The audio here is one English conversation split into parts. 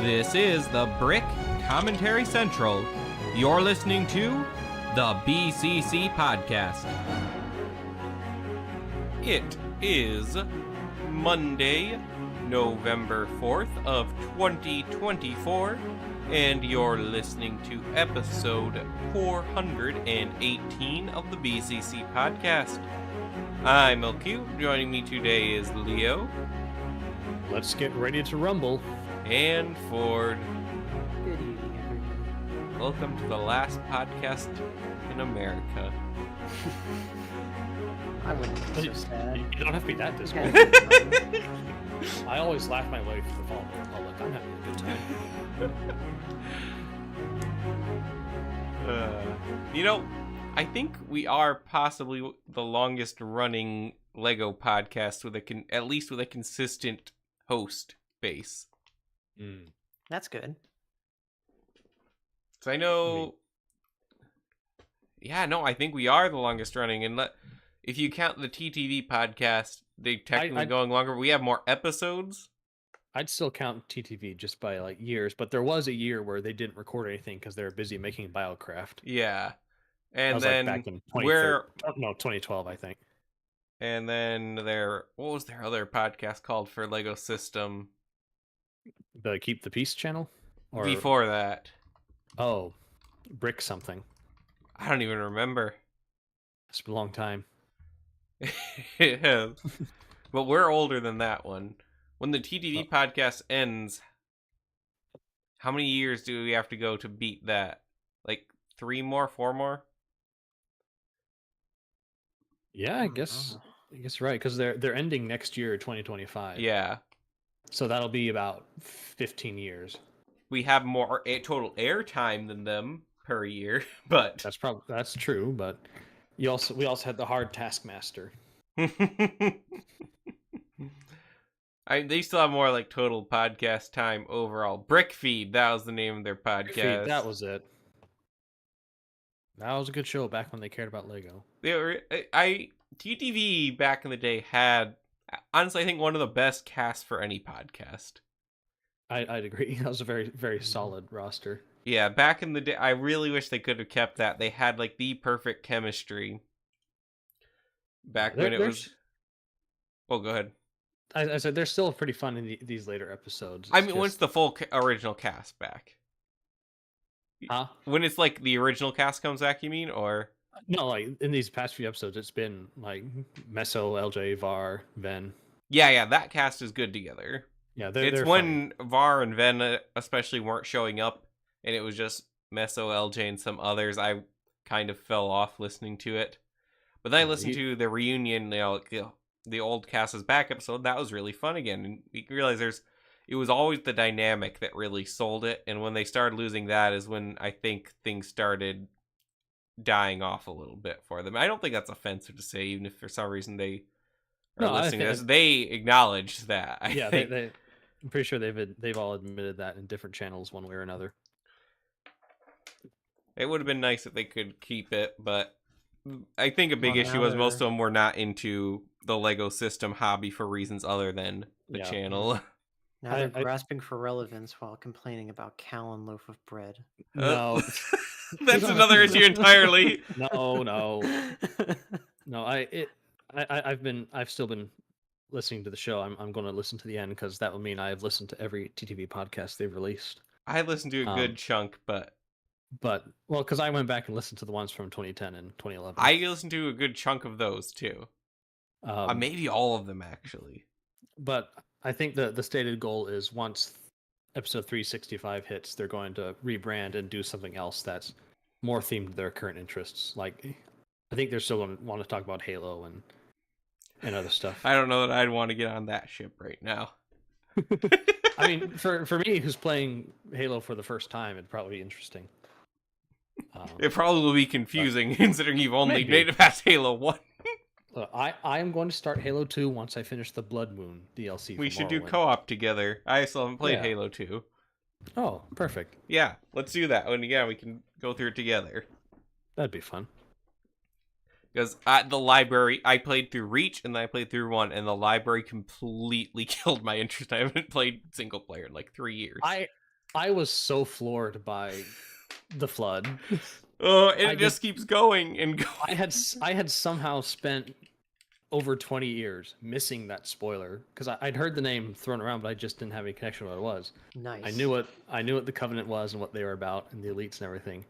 This is the Brick Commentary Central. You're listening to the BCC Podcast. It is Monday, November 4th of 2024, and you're listening to episode 418 of the BCC Podcast. I'm LQ. Joining me today is Leo. Let's get ready to rumble. And Ford. Good evening, everyone. Welcome to the last podcast in America. I wouldn't be so sad. You don't have to be that dismal. I always laugh my way through the fall of the Republic. I'm having a good time. I think we are possibly the longest running Lego podcast with at least with a consistent host base. That's good. So I know. I think we are the longest running, and if you count the TTV podcast, they technically going longer. But we have more episodes. I'd still count TTV just by years, but there was a year where they didn't record anything because they were busy making Biocraft. Yeah, and then back in 2012, I think. And then what was their other podcast called for Lego System? The Keep the Peace channel? Or... Before that. Oh, Brick something. I don't even remember. It's been a long time. Yeah. But we're older than that one. When the TTV podcast ends, how many years do we have to go to beat that? 3 more, 4 more? Yeah, I guess right, because they're ending next year, 2025. Yeah. So that'll be about 15 years. We have more total airtime than them per year, but that's true. But we also had the hard Taskmaster. They still have more total podcast time overall. Brickfeed, that was the name of their podcast. That was it. That was a good show back when they cared about Lego. TTV back in the day had, honestly, I think one of the best casts for any podcast. I'd agree. That was a very, very solid roster. Yeah, back in the day, I really wish they could have kept that. They had the perfect chemistry. Back when it was. Oh, go ahead. I said they're still pretty fun in these later episodes. When's the full original cast back? Huh? When it's the original cast comes back, you mean, or? No, in these past few episodes, it's been Meso, LJ, Var, Ven. Yeah, that cast is good together. Yeah, it's when fun. Var and Ven especially weren't showing up, and it was just Meso, LJ, and some others. I kind of fell off listening to it, but then I listened to the reunion. The old cast is back episode. That was really fun again, and you realize it was always the dynamic that really sold it, and when they started losing that is when I think things started dying off a little bit for them. I don't think that's offensive to say, even if for some reason they are listening to this. They acknowledged that. I'm pretty sure they've all admitted that in different channels one way or another. It would have been nice if they could keep it, but I think a big issue was most of them were not into the Lego system hobby for reasons other than the channel. Now they're grasping for relevance while complaining about cow and loaf of bread. No. That's another issue entirely. No. I've still been listening to the show. I'm going to listen to the end because that would mean I've listened to every TTV podcast they've released. I listened to a good chunk, because I went back and listened to the ones from 2010 and 2011. I listened to a good chunk of those too. Maybe all of them actually. But I think the stated goal is once episode 365 hits, they're going to rebrand and do something else that's more themed to their current interests. I think they're still going to want to talk about Halo and other stuff. I don't know that I'd want to get on that ship right now. I mean, for me, who's playing Halo for the first time, it'd probably be interesting. It probably will be confusing considering you've only made it past Halo 1. I am going to start Halo 2 once I finish the Blood Moon DLC. We should do co-op together. I still haven't played Halo 2. Oh, perfect. Yeah, let's do that. And we can go through it together. That'd be fun. Because at the library, I played through Reach, and then I played through 1, and the library completely killed my interest. I haven't played single player in 3 years. I was so floored by the flood. Oh, and I it just keeps going and going. I had somehow spent over 20 years missing that spoiler because I'd heard the name thrown around, but I just didn't have any connection to what it was. Nice. I knew what the Covenant was and what they were about and the elites and everything.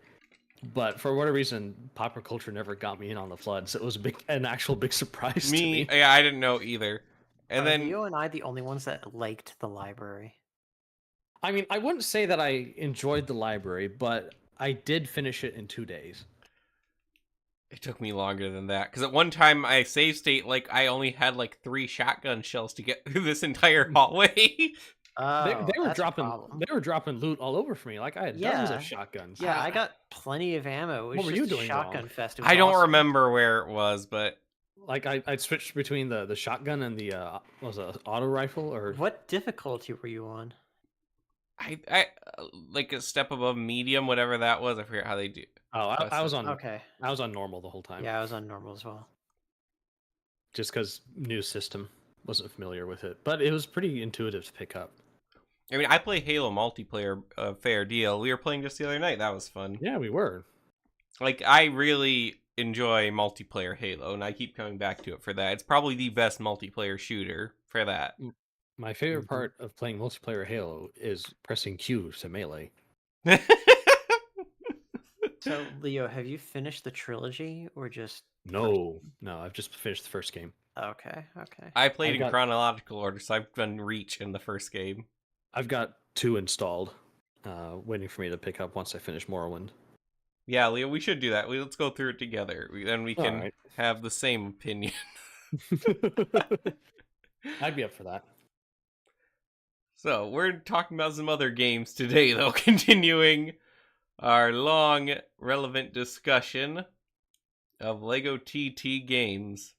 But for whatever reason, popular culture never got me in on the flood, so it was an actual big surprise to me. Yeah, I didn't know either. And Are then Leo and I the only ones that liked the library? I mean, I wouldn't say that I enjoyed the library, but I did finish it in 2 days. it took me longer than that because at one time I save state like I only had like 3 shotgun shells to get through this entire hallway. Oh, They were that's a dropping problem. loot all over for me. Like I had dozens of shotguns. Yeah, I got plenty of ammo. It was What were just you a doing shotgun wrong? fest. It was I don't awesome. remember where it was, but Like I switched between the shotgun and the what was it, auto rifle or What difficulty were you on? I like a step above medium, whatever that was. I forget how they do. I was on Okay. I was on normal the whole time. Yeah, I was on normal as well. Just because new system, wasn't familiar with it, but it was pretty intuitive to pick up. I mean, I play Halo multiplayer, fair deal. We were playing just the other night. That was fun. Yeah, we were. Like, I really enjoy multiplayer Halo, and I keep coming back to it for that. It's probably the best multiplayer shooter for that. My favorite part of playing multiplayer Halo is pressing Q to melee. So, Leo, have you finished the trilogy or just? No, I've just finished the first game. Okay. I played I in got- chronological order, so I've done Reach in the first game. I've got 2 installed, waiting for me to pick up once I finish Morrowind. Yeah, Leo, we should do that. Let's go through it together. Then we can Alright. have the same opinion. I'd be up for that. So, we're talking about some other games today, though, continuing our long, relevant discussion of LEGO TT games.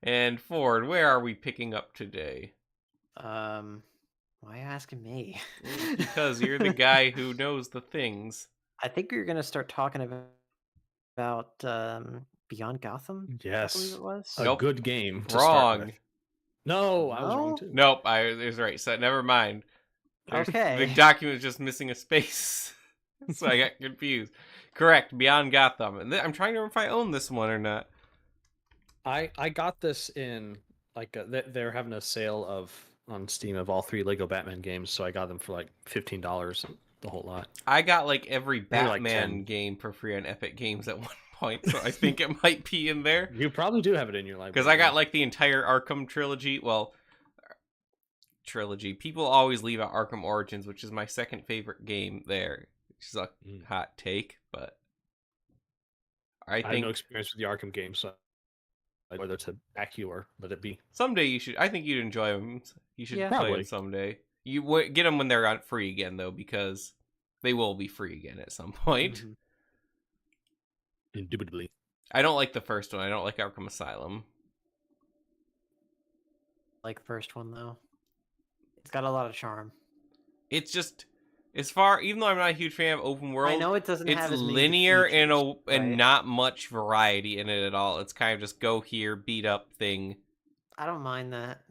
And Ford, where are we picking up today? Why are you asking me? Because you're the guy who knows the things. I think you're gonna start talking about Beyond Gotham. I believe Yes, it was. a Nope. good game. To start Wrong. with. No, I was wrong No? too. Nope, I was right. So never mind. Okay. The document was just missing a space. So I got confused. Correct, Beyond Gotham. And I'm trying to remember if I own this one or not. I got this in like they're having a sale on Steam of all 3 Lego Batman games, so I got them for like $15, the whole lot. I got like every They were like Batman 10. game for free on Epic Games at one point, so I think it might be in there. You probably do have it in your library. Because I got like the entire Arkham trilogy. Well, trilogy. People always leave out Arkham Origins, which is my second favorite game there. Which is a hot take, but I I have think no experience with the Arkham games, so whether to back you or let it be. someday you should. I think you'd enjoy them. You should Yeah. play Probably. them someday. You get them when they're on free again, though, because they will be free again at some point. Mhm. Indubitably. I don't like the first one. I don't like Arkham Asylum. Like the first one though. It's got a lot of charm. It's just as far, even though I'm not a huge fan of open world, I know it doesn't it's have as many linear and features, and right? not much variety in it at all. It's kind of just go here, beat up thing. I don't mind that.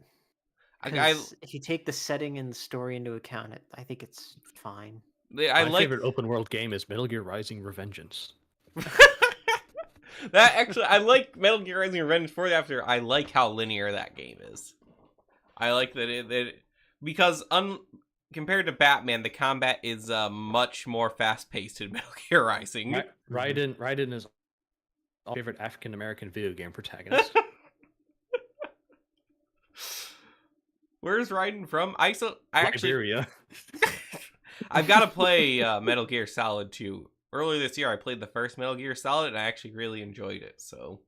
I 'Cause if you take the setting and the story into account, I think it's fine. I My like favorite open world game is Metal Gear Rising: Revengeance. that. Actually, I like Metal Gear Rising: Revenge for the After. I like how linear that game is. I like that because compared to Batman, the combat is much more fast paced in Metal Gear Rising. Raiden is my favorite African American video game protagonist. Where's Raiden from? I actually Liberia. I've got to play Metal Gear Solid 2. Earlier this year, I played the first Metal Gear Solid, and I actually really enjoyed it. So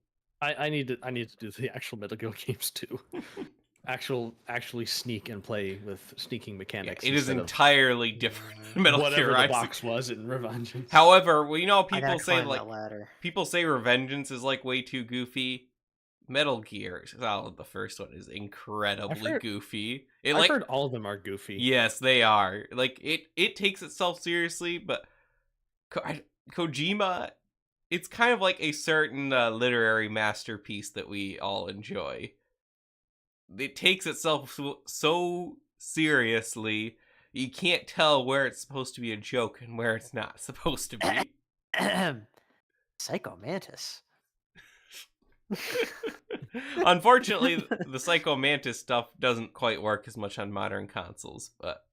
I need to do the actual Metal Gear games too. Actually sneak and play with sneaking mechanics. it is instead of entirely different than Metal whatever Gear the Rising. box was in Revengeance. However, well, you know, I people gotta say climb like that ladder. people say Revengeance is like way too goofy. Metal Gear Solid, the first one, is incredibly heard- goofy. I've heard all of them are goofy. Yes, they are. Like it takes itself seriously, but Kojima, it's kind of like a certain literary masterpiece that we all enjoy. It takes itself so seriously you can't tell where it's supposed to be a joke and where it's not supposed to be. Psycho Mantis. Unfortunately, the Psycho Mantis stuff doesn't quite work as much on modern consoles, but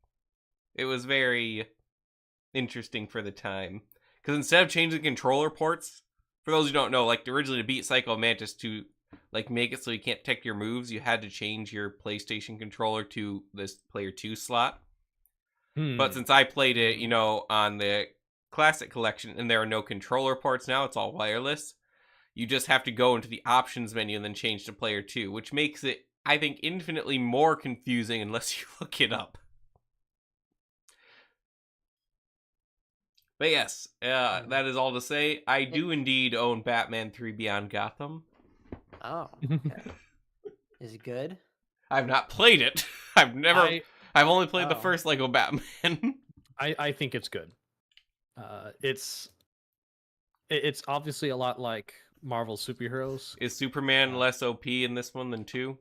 it was very interesting for the time. Because instead of changing controller ports, for those who don't know, like originally to beat Psycho Mantis to like make it so you can't detect your moves, you had to change your PlayStation controller to this Player 2 slot. But since I played it, you know, on the Classic Collection, and there are no controller ports now, it's all wireless, you just have to go into the options menu and then change to Player 2, which makes it, I think, infinitely more confusing unless you look it up. But yes, that is all to say. I do indeed own Batman 3 Beyond Gotham. Oh, okay. Is it good? I've not played it. I've only played the first Lego Batman. I think it's good. It's obviously a lot like Marvel superheroes. Is Superman less OP in this one than 2?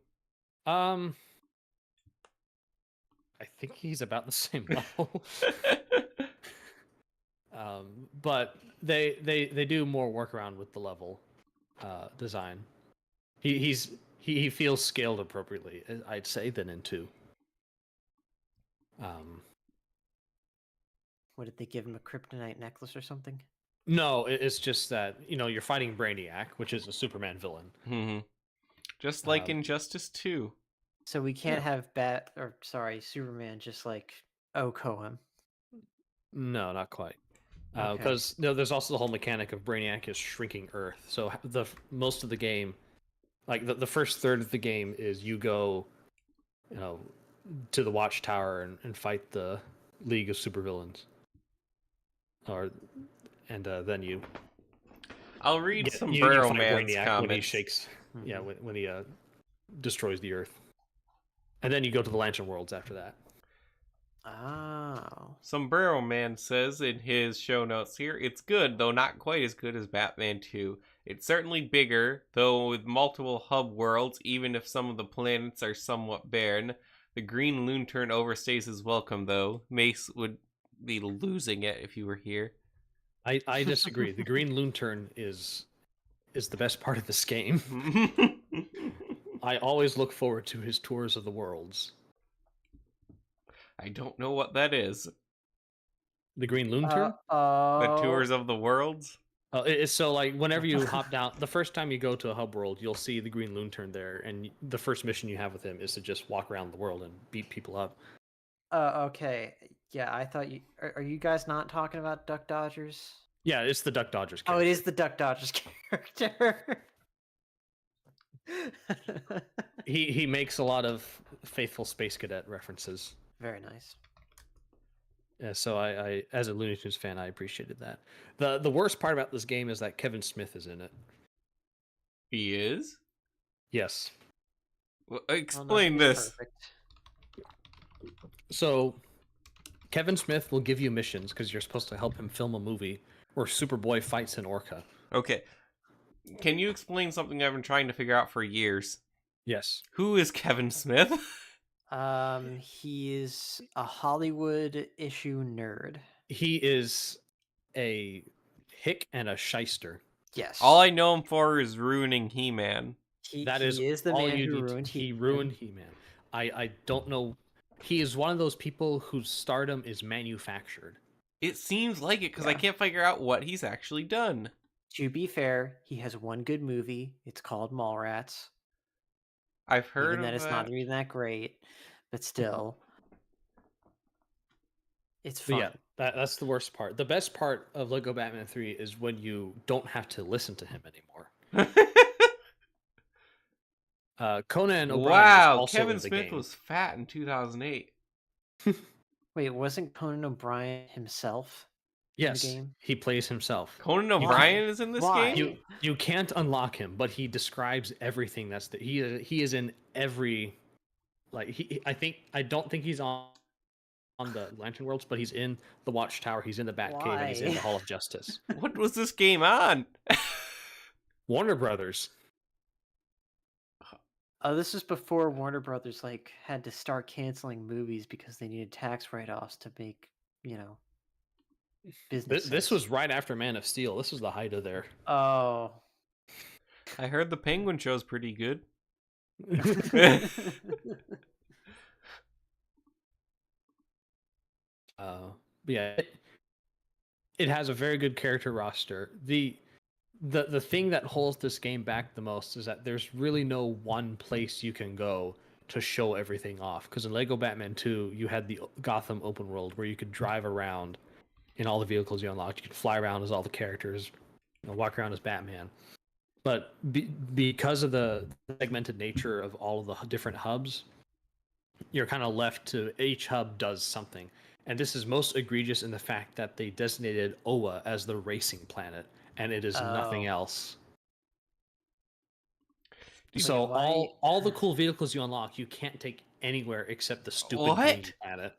I think he's about the same level. But they do more work around with the level design. He feels scaled appropriately, I'd say, than in 2. What, did they give him a kryptonite necklace or something? No, it's just that, you know, you're fighting Brainiac, which is a Superman villain. Mm-hmm. Just like Injustice 2. So we can't have Superman just like Oko him. No, not quite. Okay. Because there's also the whole mechanic of Brainiac is shrinking Earth. So most of the game, like the first third of the game, is you go, you know, to the Watchtower and fight the League of Supervillains. Then you. I'll read some you Burrow fight Man's Brainiac comments. when he shakes. Mm-hmm. Yeah, when he destroys the Earth, and then you go to the Lantern Worlds after that. Oh. Sombrero Man says in his show notes here, it's good, though not quite as good as Batman 2. It's certainly bigger, though with multiple hub worlds, even if some of the planets are somewhat barren. The Green Lantern overstays his welcome, though. Mace would be losing it if you were here. I disagree. The Green Lantern is the best part of this game. I always look forward to his tours of the worlds. I don't know what that is. The Green Lantern? The tours of the worlds? It's so like whenever you hop down, the first time you go to a hub world, you'll see the Green Lantern there, and the first mission you have with him is to just walk around the world and beat people up. Okay. Yeah, I thought you... Are you guys not talking about Duck Dodgers? Yeah, it's the Duck Dodgers character. Oh, it is the Duck Dodgers character. He makes a lot of faithful Space Cadet references. Very nice. Yeah, so I as a Looney Tunes fan, I appreciated that. The worst part about this game is that Kevin Smith is in it. He is? Yes. Well, explain this. Perfect. So, Kevin Smith will give you missions because you're supposed to help him film a movie where Superboy fights an orca. Okay. Can you explain something I've been trying to figure out for years? Yes. Who is Kevin Smith? He is a Hollywood issue nerd. He is a hick and a shyster. Yes. All I know him for is ruining He-Man. He is the man who ruined He ruined He-Man. I don't know. He is one of those people whose stardom is manufactured. It seems like it because I can't figure out what he's actually done. To be fair, he has one good movie. It's called Mallrats. I've heard Even of that. It's not really that great, but still, it's fun. But yeah, that's the worst part. The best part of Lego Batman 3 is when you don't have to listen to him anymore. Conan O'Brien wow, is also Kevin in the Smith game. was fat in 2008. Wait, wasn't Conan O'Brien himself Yes, in the game? he plays himself. Conan O'Brien is in this Why? game? You can't unlock him, but he describes everything he is in every, like I don't think he's on the Lantern Worlds, but he's in the Watchtower, he's in the Batcave, and he's in the Hall of Justice. What was this game on? Warner Brothers. This is before Warner Brothers had to start canceling movies because they needed tax write-offs to make, business This sense. was right after Man of Steel. This was the height of their. Oh. I heard the Penguin show's pretty good. But yeah, it has a very good character roster. The thing that holds this game back the most is that there's really no one place you can go to show everything off. Because in Lego Batman 2, you had the Gotham open world where you could drive around in all the vehicles you unlocked. You could fly around as all the characters, walk around as Batman. But because of the segmented nature of all of the different hubs, you're kind of left to each hub does something. And this is most egregious in the fact that they designated Oa as the racing planet, and it is nothing else. So all the cool vehicles you unlock, you can't take anywhere except the stupid green planet.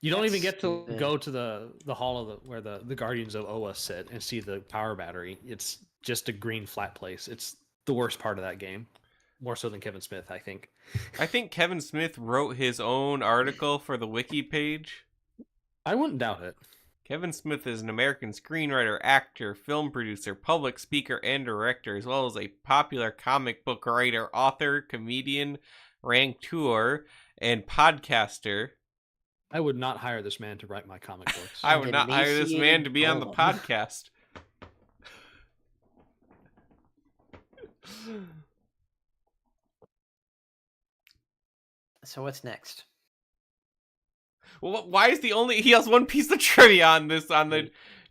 You don't even get to go to the hall of where the Guardians of Oa sit and see the power battery. It's just a green flat place. It's the worst part of that game. More so than Kevin Smith, I think. I think Kevin Smith wrote his own article for the wiki page. I wouldn't doubt it. Kevin Smith is an American screenwriter, actor, film producer, public speaker, and director, as well as a popular comic book writer, author, comedian, raconteur, and podcaster. I would not hire this man to write my comic books. I would not hire this man to be on the podcast. So what's next? Well, why is he has one piece of trivia on this, on the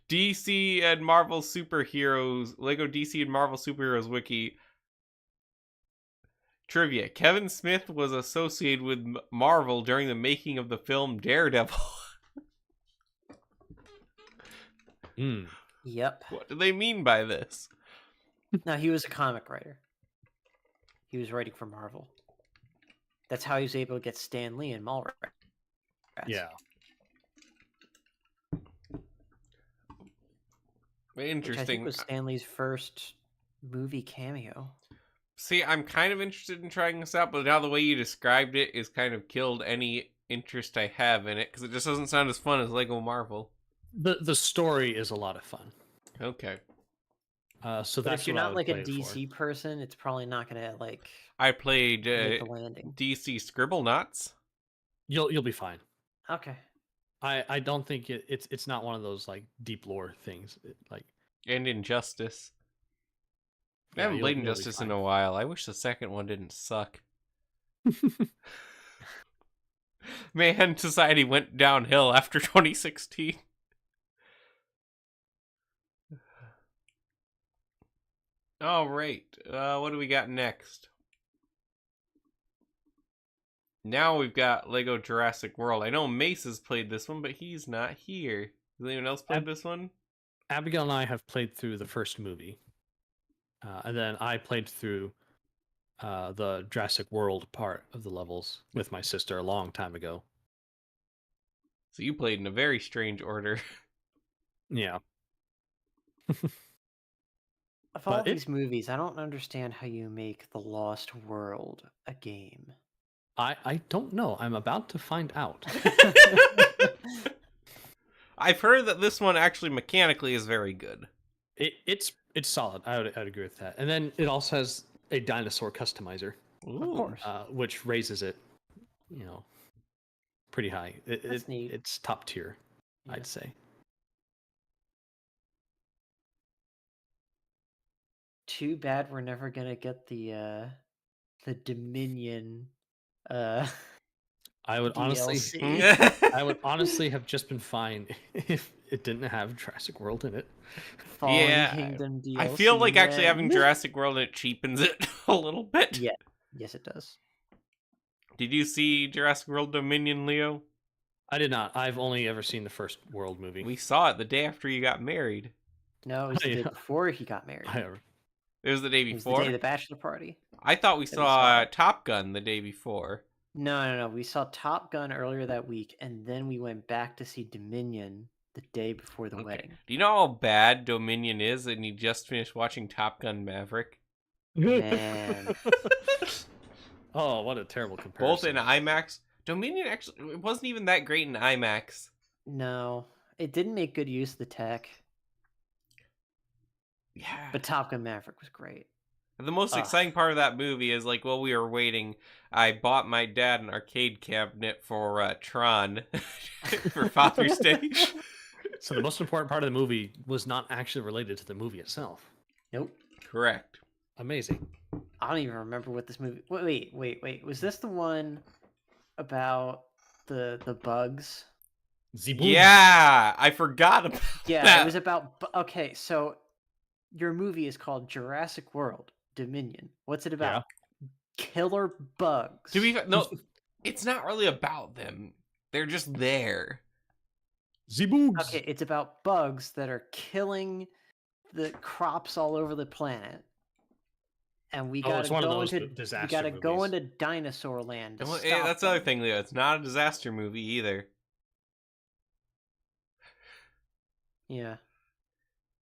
DC and Marvel superheroes, Lego DC and Marvel superheroes wiki. Trivia: Kevin Smith was associated with Marvel during the making of the film Daredevil. Yep. What do they mean by this? No, he was a comic writer. He was writing for Marvel. That's how he was able to get Stan Lee and Mallrats. Yeah. Interesting. Which I think was Stan Lee's first movie cameo. See, I'm kind of interested in trying this out, but now the way you described it is kind of killed any interest I have in it, because it just doesn't sound as fun as Lego Marvel. The story is a lot of fun. Okay. So but that's if you're what not like a DC person, it's probably not gonna I played make the landing. DC Scribblenauts. You'll be fine. Okay. I don't think it's not one of those deep lore things And Injustice. I Yeah, haven't played you'll be Injustice in fine. a while. I wish the second one didn't suck. Man, society went downhill after 2016. All right. What do we got next? Now we've got Lego Jurassic World. I know Mace has played this one, but he's not here. Has anyone else played this one? Abigail and I have played through the first movie. And then I played through the Jurassic World part of the levels with my sister a long time ago. So you played in a very strange order. Yeah. Of all these movies, I don't understand how you make The Lost World a game. I don't know. I'm about to find out. I've heard that this one actually mechanically is very good. It's solid. I'd agree with that. And then it also has a dinosaur customizer. Ooh. Of course. Which raises it, pretty high. That's neat. It's top tier, Yeah. I'd say. Too bad we're never gonna get the Dominion I would honestly DLC. I would honestly have just been fine if it didn't have Jurassic World in it. Fallen Kingdom DLC. I feel like actually man. having Jurassic World in it cheapens it a little bit. Yeah. Yes, it does. Did you see Jurassic World Dominion, Leo? I did not. I've only ever seen the first World movie. We saw it the day after you got married. No, it was the day Yeah. before he got married. It was the day It was the before? day of the bachelor party. I thought we that we saw saw. Top Gun the day before. No. We saw Top Gun earlier that week, and then we went back to see Dominion the day before the wedding. Do you know how bad Dominion is and you just finished watching Top Gun Maverick? Man. Oh, what a terrible Both in comparison. IMAX. Dominion actually it wasn't even that great in IMAX. No, it didn't make good use of the tech. Yeah. But Top Gun Maverick was great. The most exciting part of that movie is like while we were waiting, I bought my dad an arcade cabinet for Tron for Father's Day. So the most important part of the movie was not actually related to the movie itself. Nope. Correct. Amazing. I don't even remember what this movie. Wait. Was this the one about the bugs? Yeah, I forgot about Yeah, that. it was about. Okay, so your movie is called Jurassic World Dominion. What's it about? Yeah. Killer bugs. To be fair, no, it's not really about them. They're just there. Zeboogs. Okay, it's about bugs that are killing the crops all over the planet. And we gotta go into dinosaur land to stop That's the other them. thing, Leo. It's not a disaster movie either. Yeah.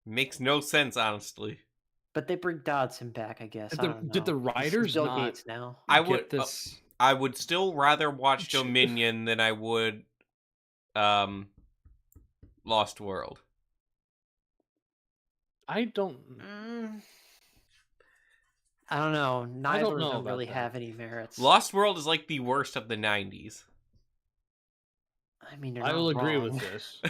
Makes no sense, honestly. But they bring Dodson back, I guess. Did the writers Bill not Gates now? get this? I would still rather watch Dominion than I would Lost World. I don't know. Neither of know them about really that. have any merits. Lost World is like the worst of the 90s. I mean, I will agree with this.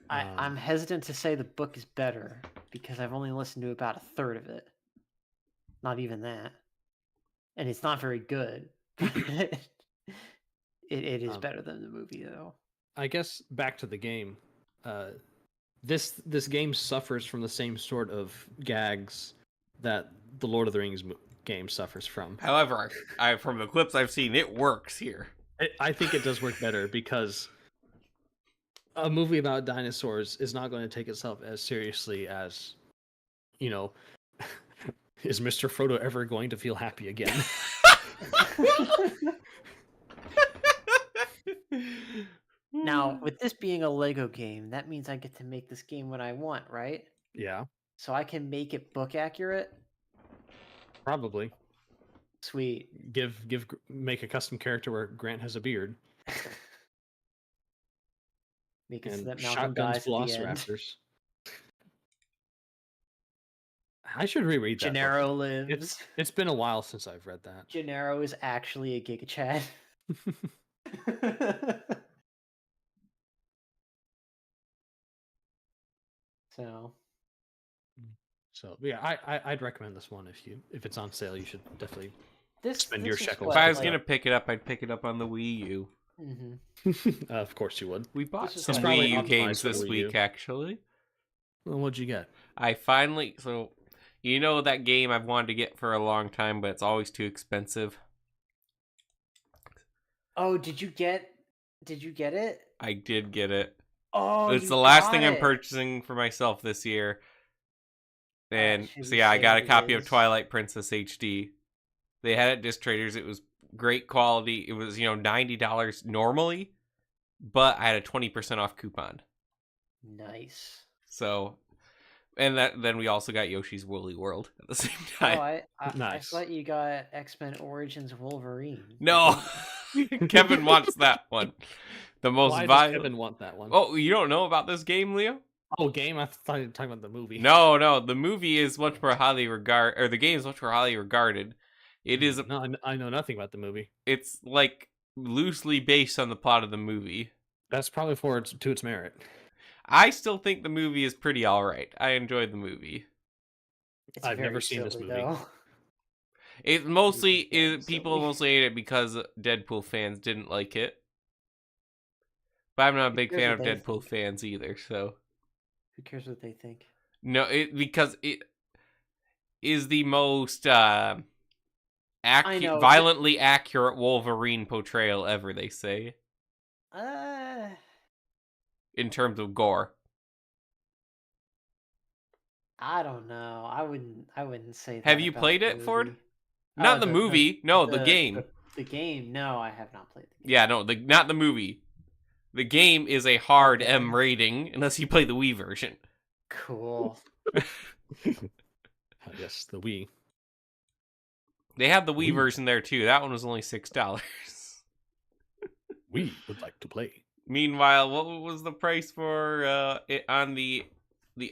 I'm hesitant to say the book is better because I've only listened to about a third of it. Not even that. And it's not very good. It is better than the movie, though. I guess back to the game. This game suffers from the same sort of gags that the Lord of the Rings game suffers from. However, from the clips I've seen, it works here. I think it does work better because a movie about dinosaurs is not going to take itself as seriously as, is Mr. Frodo ever going to feel happy again? Now, with this being a Lego game, that means I get to make this game when I want, right? Yeah, So I can make it book accurate? probably. Sweet. Make a custom character where Grant has a beard. Make it so And that Malcolm dies shotguns, at the end. velociraptors. I should reread that. Gennaro book. lives. It's been a while since I've read that. Gennaro is actually a Giga Chad. So yeah, I'd recommend this one if it's on sale. You should definitely spend your is shekels. If I was gonna pick it up, I'd pick it up on the Wii U. Mm-hmm. Of course you would. We bought This is some probably Wii U optimized games for this Wii week, U. actually. Well, what'd you get? I finally that game I've wanted to get for a long time, but it's always too expensive. Oh, did you get it? I did get it. Oh, It's you the last got thing I'm it. purchasing for myself this year. And should so we yeah, I say got what a it copy of is? Twilight Princess HD. They had it at Disc Traders. It was great quality. It was, $90 normally, but I had a 20% off coupon. Nice. So, and then we also got Yoshi's Woolly World at the same Oh, time. I Nice. thought you got X-Men Origins Wolverine. No, Kevin wants that one. The most Why does violent. Kevin want that one? Oh, you don't know about this game, Leo? Oh, game? I thought you were talking about the movie. No. The movie is much more highly regarded, or the game is much more highly regarded. It is. No, I know nothing about the movie. It's like loosely based on the plot of the movie. That's probably to its merit. I still think the movie is pretty alright. I enjoyed the movie. It's I've never very seen this silly, movie. though. It mostly very people silly. mostly hate it because Deadpool fans didn't like it. But I'm not a big cares fan of what they Deadpool think? fans either. So Who cares what they think? no, because it is the most know, violently accurate Wolverine portrayal ever. They say in terms of gore. I don't know. I wouldn't say that. Have you about played the it, Ford? movie. Not the movie. No, the game. The game. No, I have not played the game. Yeah, no, not the movie. The game is a hard Okay. M rating unless you play the Wii version. Cool. Yes, the Wii. They had the Wii Wii. version there too. That one was only $6. We would like to play. Meanwhile, what was the price for it on the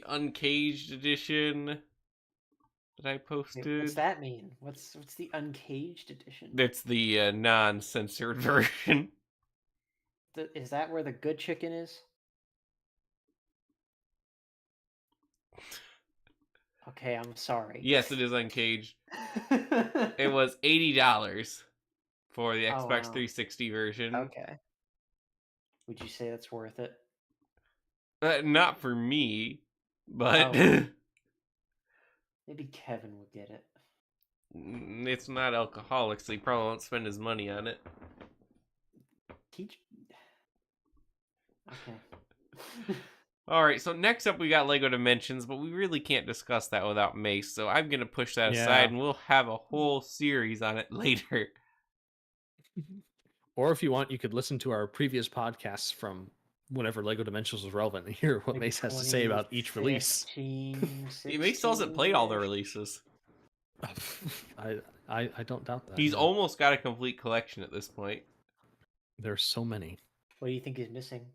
Uncaged edition that I posted? Wait, what's that mean? What's the Uncaged edition? It's the non-censored version. Is that where the good chicken is? Okay, I'm sorry. Yes, it is Uncaged. It was $80 for the Xbox Oh, wow. 360 version. Okay. Would you say that's worth it? Not for me, but Oh. Maybe Kevin would get it. it's not alcoholic, so he probably won't spend his money on it. Okay. Alright, so next up we got LEGO Dimensions, but we really can't discuss that without Mace, so I'm going to push that Yeah. aside, and we'll have a whole series on it later. Or if you want, you could listen to our previous podcasts from whenever LEGO Dimensions was relevant and hear what Maybe Mace has to say about each release. 2015, Mace still hasn't played all the 16-ish. releases. I don't doubt that. He's no. almost got a complete collection at this point. There's so many. What do you think is missing?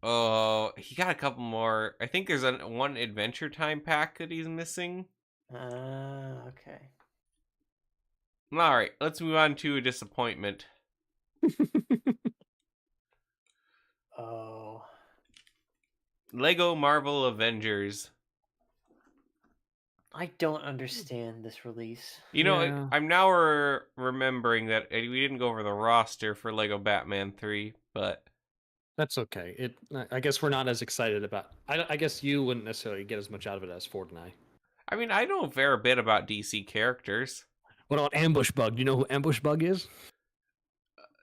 Oh, he got a couple more. I think there's one Adventure Time pack that he's missing. Okay. Alright, let's move on to a disappointment. Oh. LEGO Marvel Avengers. I don't understand this release. You know, Yeah. I'm now remembering that we didn't go over the roster for LEGO Batman 3, but That's okay. I guess we're not as excited about. I guess you wouldn't necessarily get as much out of it as Ford and I. I mean, I know a fair bit about DC characters. What about Ambush Bug? Do you know who Ambush Bug is?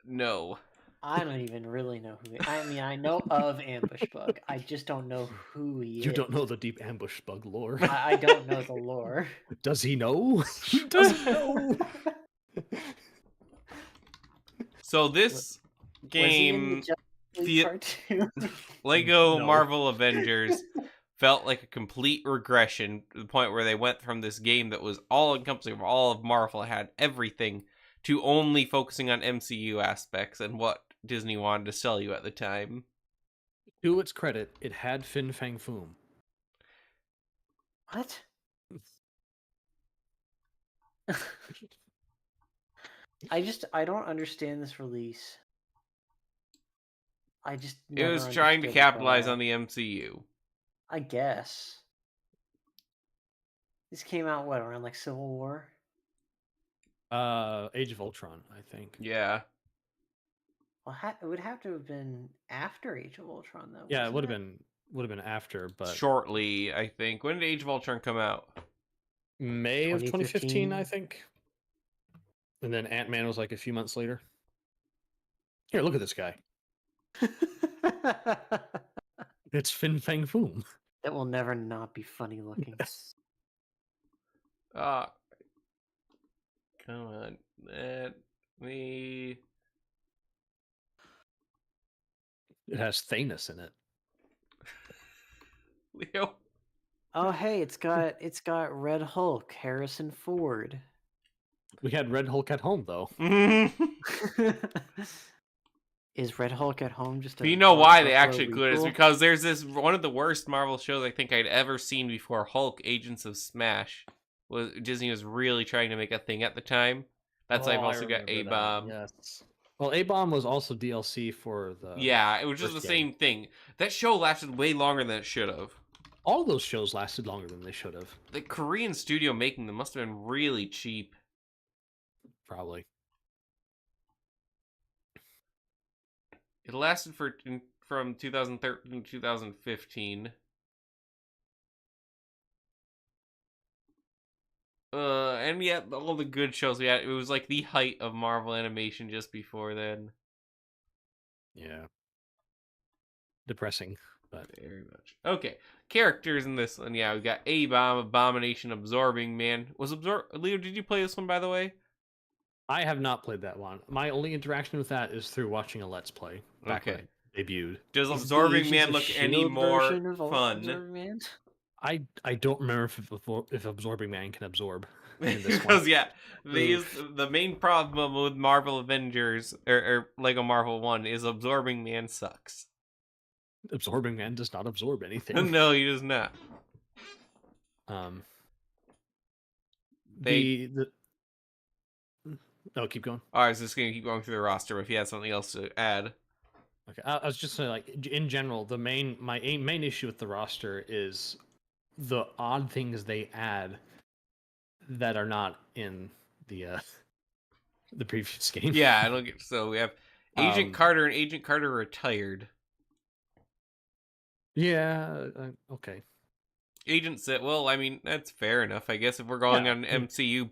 No. I don't even really know who. I mean, I know of Ambush Bug. I just don't know who he is. You don't know the deep Ambush Bug lore. I don't know the lore. Does he know? He doesn't know. So this Was he in game, the Justice League the- cartoon? LEGO No. Marvel Avengers, felt like a complete regression to the point where they went from this game that was all encompassing of all of Marvel, had everything, to only focusing on MCU aspects and what Disney wanted to sell you at the time. To its credit, it had Fin Fang Foom. What? I don't understand this release. I just It was never trying to understood it at capitalize all. on the MCU. I guess. This came out what, around like Civil War? Age of Ultron, I think. Yeah. Well, it would have to have been after Age of Ultron, though. Yeah, it wasn't would have been after, but Shortly, I think. When did Age of Ultron come out? May of 2015, I 2015? think. And then Ant-Man was like a few months later. Here, look at this guy. It's Fin Fang Foom. That will never not be funny looking. Ah. Come on. Let me... It has Thanos in it. Leo. Oh, hey, it's got Red Hulk, Harrison Ford. We had Red Hulk at home though. Is Red Hulk at home just a But you know why they Buffalo actually included it? It's Weasel? because there's this one of the worst Marvel shows I think I'd ever seen before, Hulk Agents of Smash. Disney was really trying to make a thing at the time. That's why I've Oh, I also got remember that, A-Bomb. Yes. Well, A-Bomb was also DLC for the. Yeah, it was just the first game. same thing. That show lasted way longer than it should have. All those shows lasted longer than they should have. The Korean studio making them must have been really cheap. Probably. It lasted from 2013 to 2015. And yet all the good shows we had, it was like the height of Marvel animation just before then. Yeah. Depressing, but Very much. Okay, characters in this one. Yeah, we got A-Bomb, Abomination, Absorbing Man. Leo, did you play this one, by the way? I have not played that one. My only interaction with that is through watching a Let's Play back when Okay. it debuted. Does Is the Absorbing Agents Man of look any S.H.I.E.L.D. more version of fun? Absorbing Man? I don't remember if Absorbing Man can absorb. in this Because one. yeah, the main problem with Marvel Avengers or Lego Marvel 1 is Absorbing Man sucks. Absorbing Man does not absorb anything. No, he does not. Um, They the oh, keep going. I was just gonna keep going through the roster, but if you had something else to add. Okay, I was just saying, like in general, my main issue with the roster is the odd things they add that are not in the previous game. Yeah, I don't get. So we have Agent Um, Carter and Agent Carter retired. Yeah. Okay. Agent said, "Well, I mean, that's fair enough, I guess. If we're going Yeah. on MCU,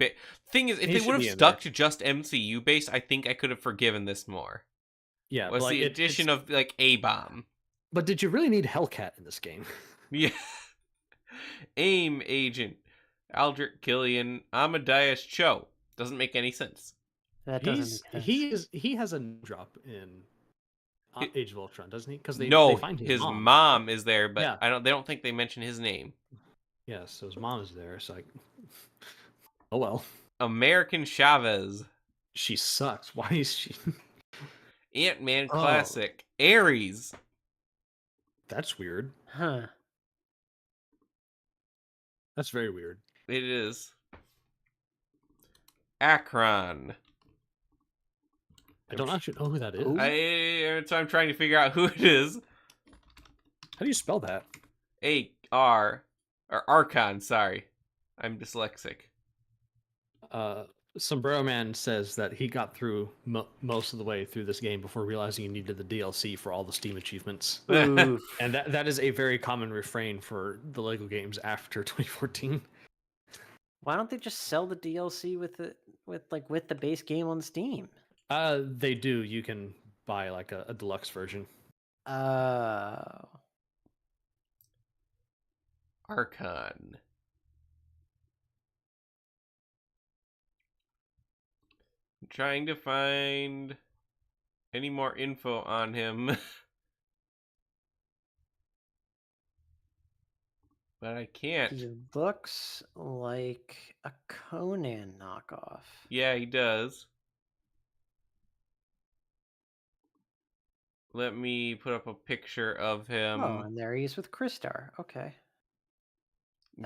thing is, if He they should would have be in stuck there. to just MCU based, I think I could have forgiven this more. Yeah, Was but like the addition of like A-Bomb? But did you really need Hellcat in this game? Yeah, AIM Agent, Aldrich Killian, Amadeus Cho. Doesn't make any sense. That doesn't make sense. He has a name drop in Age of Ultron, doesn't he? Because they No, find his mom. mom is there, but Yeah. They don't think they mention his name. Yeah, so his mom is there. It's like, oh well. American Chavez, She sucks. Why is she? Ant-Man Oh. Classic, Ares. That's weird. Huh. That's very weird. It is. Akron. I don't actually know who that is. Who? So I'm trying to figure out who it is. How do you spell that? Archon, sorry. I'm dyslexic. Sombrero Man says that he got through most of the way through this game before realizing he needed the DLC for all the Steam achievements. Oof. And that is a very common refrain for the Lego games after 2014. Why don't they just sell the DLC with the base game on Steam? They do. You can buy like a deluxe version. Oh. Archon. I'm trying to find any more info on him. But I can't. He looks like a Conan knockoff. Yeah, he does. Let me put up a picture of him. Oh, and there he is with Crystar. Okay.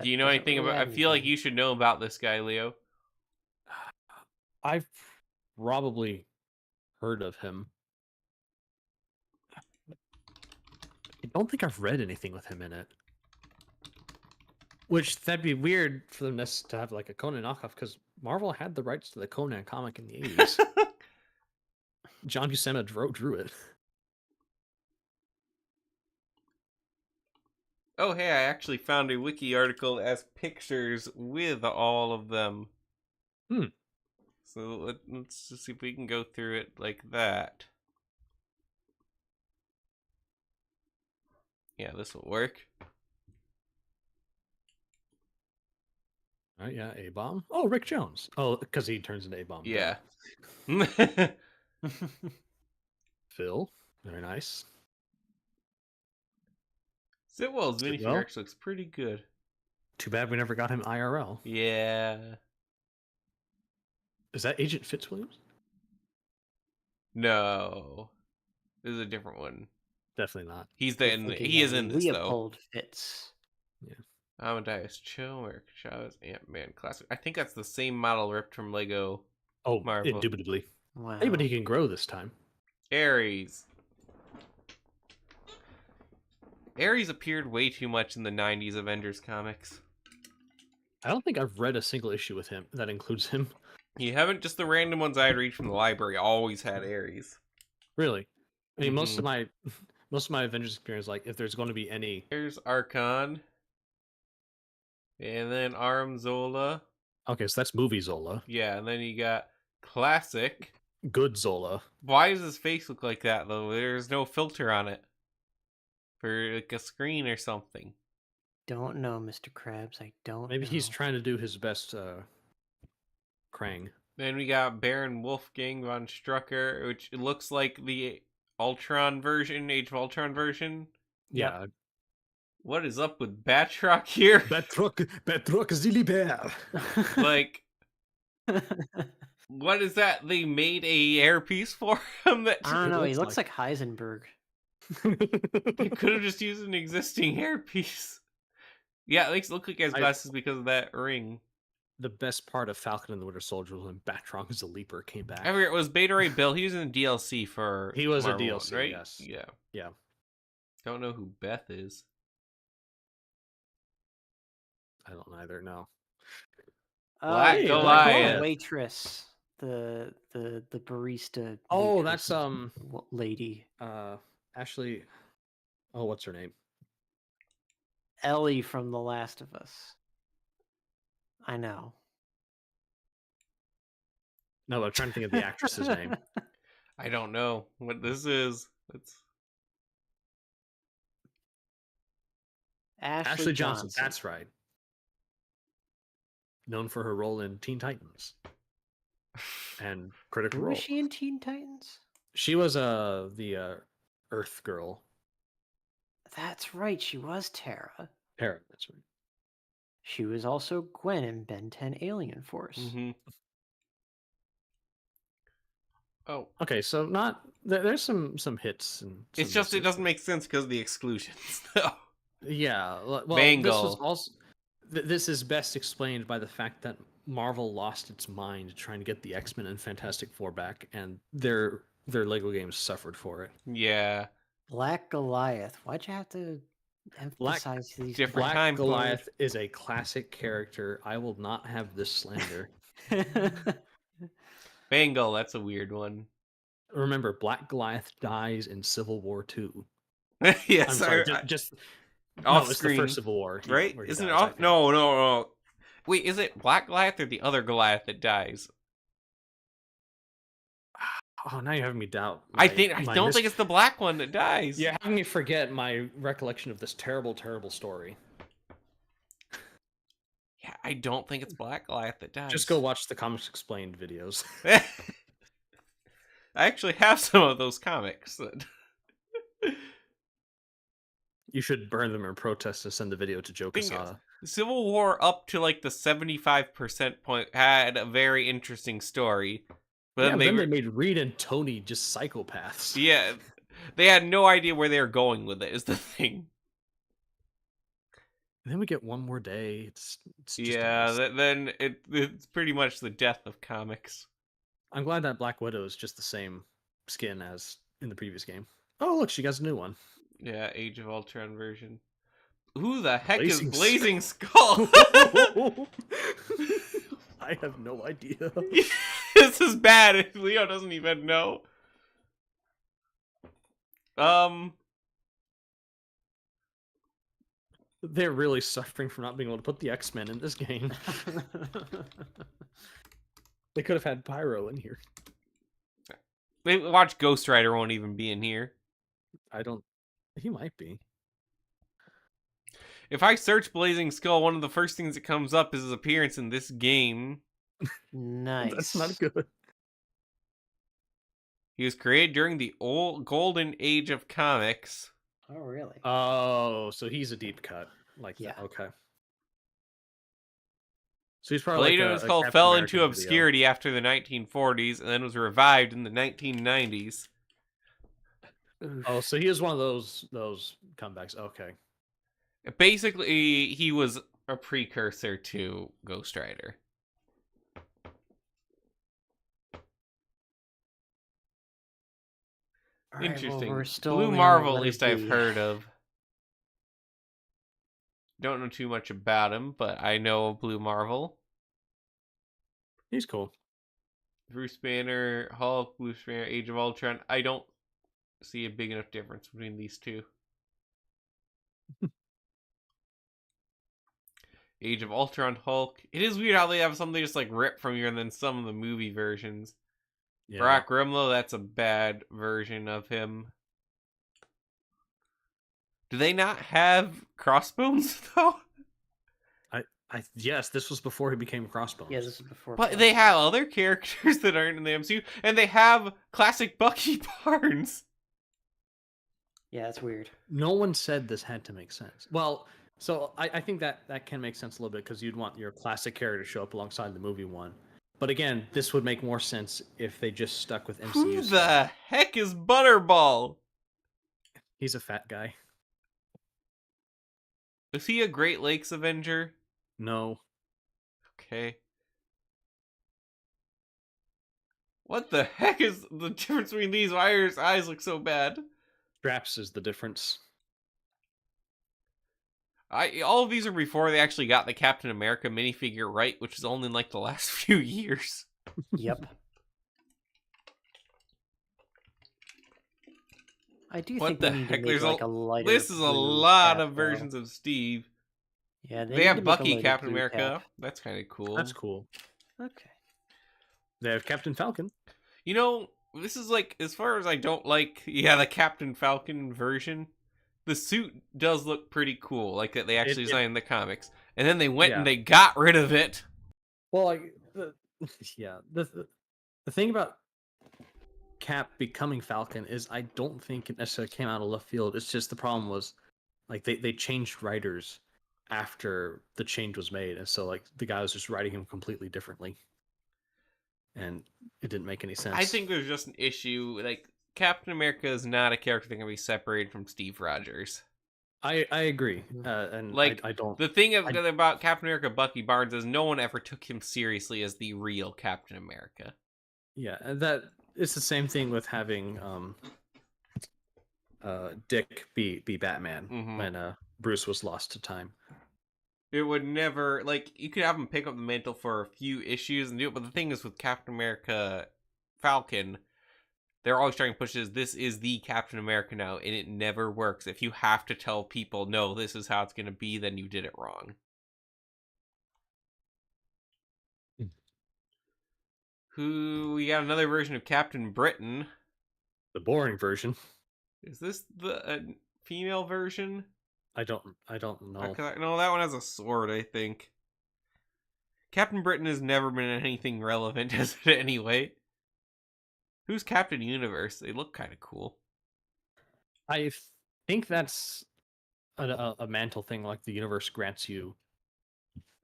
Do you know doesn't anything really about? I add feel like anything. you should know about this guy, Leo. I've probably heard of him. I don't think I've read anything with him in it. Which that'd be weird for them to have like a Conan knockoff because Marvel had the rights to the Conan comic in the 80s. John Buscema drew it. Oh, hey, I actually found a wiki article that has pictures with all of them. So let's just see if we can go through it like that. Yeah, this will work. Right, yeah, A-Bomb. Oh, Rick Jones. Oh, because he turns into A-Bomb. Yeah. Phil. Very nice. Sitwell's minifigure Sitwell? actually looks pretty good. Too bad we never got him IRL. Yeah. Is that Agent Fitzwilliams? No. This is a different one. Definitely not. He Thinking is of in this though. Leopold Fitz. Amadeus Cho, Eric Chavez, Ant-Man Classic. I think that's the same model ripped from Lego. Oh, Marvel. indubitably. Wow. Hey, but he can grow this time. Ares. Ares appeared way too much in the 90s Avengers comics. I don't think I've read a single issue with him that includes him. You haven't, just the random ones I'd read from the library always had Ares. Really? I mean, most of my Avengers experience, like if there's going to be any. Here's Archon. And then Aram Zola. Okay, so that's movie Zola. Yeah, and then you got Classic. Good Zola. Why does his face look like that though? There's no filter on it. For like a screen or something. Don't know, Mr. Krabs. I don't Maybe know. he's trying to do his best Krang. Then we got Baron Wolfgang von Strucker, which looks like the Ultron version, Age of Ultron version. Yeah. What is up with Batroc here? Batroc Zilli Bear. Like, What is that? They made a hairpiece for him that I don't know. He looks looks like Heisenberg. you could have just used an existing hairpiece. Yeah, it makes it look like he has glasses because of that ring. The best part of Falcon and the Winter Soldier was when Batroc as a Leaper came back. I forget, it was Beta Ray Bill. He was in the DLC for He was Marvel a one, DLC, right? yes. Yeah. Yeah. Don't know who Beth is. I don't either, no. Black Hey, the Goliath. waitress, the barista. Oh, waitress that's lady. Ashley. Oh, what's her name? Ellie from The Last of Us. I know. No, I'm trying to think of the actress's name. I don't know what this is. It's Ashley Johnson. That's right. Known for her role in Teen Titans and Critical Who Role. was she in Teen Titans? She was the Earth Girl. That's right. She was Tara. Tara, that's right. She was also Gwen in Ben 10 Alien Force. mm-hmm. Oh, Okay, so there's some hits and it's just it doesn't make sense because of the exclusions. Yeah, well, Bangle. this was also this is best explained by the fact that Marvel lost its mind trying to get the X-Men and Fantastic Four back, and their Lego games suffered for it. Yeah. Black Goliath. Why'd you have to emphasize these? different Black time Goliath is a classic character. I will not have this slander. Bangle, that's a weird one. Remember, Black Goliath dies in Civil War II. Yes, I'm sorry, just off no, it's screen, the first Civil War, right? where he Isn't dies, it I off? think. No. Wait, is it Black Goliath or the other Goliath that dies? Oh, now you're having me doubt. I don't think it's the black one that dies. You're having me forget my recollection of this terrible, terrible story. Yeah, I don't think it's Black Goliath that dies. Just go watch the Comics Explained videos. I actually have some of those comics. You should burn them in protest and send the video to Joe Quesada. Civil War up to like the 75% point had a very interesting story. But then they made Reed and Tony just psychopaths. Yeah, they had no idea where they were going with it, is the thing. And then we get One More Day. It's just then it's pretty much the death of comics. I'm glad that Black Widow is just the same skin as in the previous game. Oh, look, she got a new one. Yeah, Age of Ultron version. Who the heck Blazing is Blazing Skull? I have no idea. This is bad if Leo doesn't even know. They're really suffering from not being able to put the X-Men in this game. They could have had Pyro in here. Watch Ghost Rider won't even be in here. He might be. If I search Blazing Skull, one of the first things that comes up is his appearance in this game. Nice. That's not good. He was created during the old golden age of comics. Oh, really? Oh, so he's a deep cut. Yeah. That. Okay. So he's probably Blazing Skull fell into obscurity after the 1940s and then was revived in the 1990s. Oh, so he is one of those comebacks. Okay. Basically, he was a precursor to Ghost Rider. All right, Interesting. well, we're still Blue only on Marvel, at letter least I've B. heard of. Don't know too much about him, but I know of Blue Marvel. He's cool. Bruce Banner, Hulk, Bruce Banner, Age of Ultron. I don't see a big enough difference between these two. Age of Ultron, Hulk. It is weird how they have something just like ripped from here and then some of the movie versions. Yeah. Brock Grimlow, that's a bad version of him. Do they not have Crossbones though? Yes, this was before he became Crossbones. Yeah, this is before. But they have other characters that aren't in the MCU, and they have classic Bucky Barnes. Yeah, that's weird. No one said this had to make sense. Well, so I think that can make sense a little bit because you'd want your classic character to show up alongside the movie one. But again, this would make more sense if they just stuck with MCU Who stuff. the heck is Butterball? He's a fat guy. Is he a Great Lakes Avenger? No. Okay. What the heck is the difference between these? Why are his eyes look so bad? Straps is the difference. All of these are before they actually got the Captain America minifigure right, which is only in like the last few years. Yep. I do What think the we need heck? to make There's like a lighter. This is a blue lot cap, of versions of Steve. Yeah, They need have to make a Bucky lighter Captain blue America. cap. That's kind of cool. That's cool. Okay. They have Captain Falcon. You know, this is like, as far as I don't like, the Captain Falcon version, the suit does look pretty cool, like that they actually designed in the comics. And then they went and they got rid of it. Well, like, the thing about Cap becoming Falcon is I don't think it necessarily came out of left field. It's just the problem was, like, they changed writers after the change was made, and so like the guy was just writing him completely differently, and it didn't make any sense. I think there's just an issue. Like, Captain America is not a character that can be separated from Steve Rogers. I agree, and like I don't. The thing about Captain America, Bucky Barnes, is no one ever took him seriously as the real Captain America. Yeah, that it's the same thing with having Dick be Batman when Bruce was lost to time. It would never, like, you could have him pick up the mantle for a few issues and do it, but the thing is with Captain America Falcon, they're always trying to push this is the Captain America now, and it never works. If you have to tell people, no, this is how it's going to be, then you did it wrong. We got another version of Captain Britain. The boring version. Is this the female version? I don't know. No, that one has a sword, I think. Captain Britain has never been anything relevant, has it, anyway? Who's Captain Universe? They look kind of cool. I think that's a mantle thing, like the universe grants you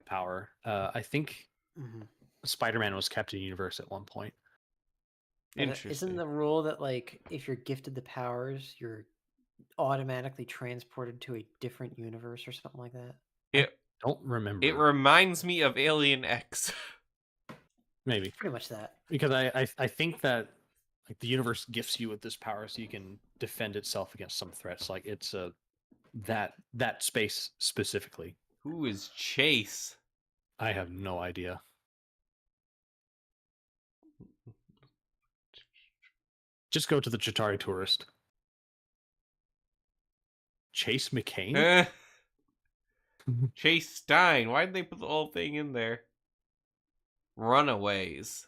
power. I think Spider-Man was Captain Universe at one point. Interesting. Isn't the rule that, like, if you're gifted the powers, you're automatically transported to a different universe or something like that? I don't remember. It reminds me of Alien X. Maybe. Pretty much that. Because I think that, like, the universe gifts you with this power so you can defend itself against some threats. Like, it's that space specifically. Who is Chase? I have no idea. Just go to the Chitauri Tourist. Chase McCain? Chase Stein. Why did they put the whole thing in there? Runaways.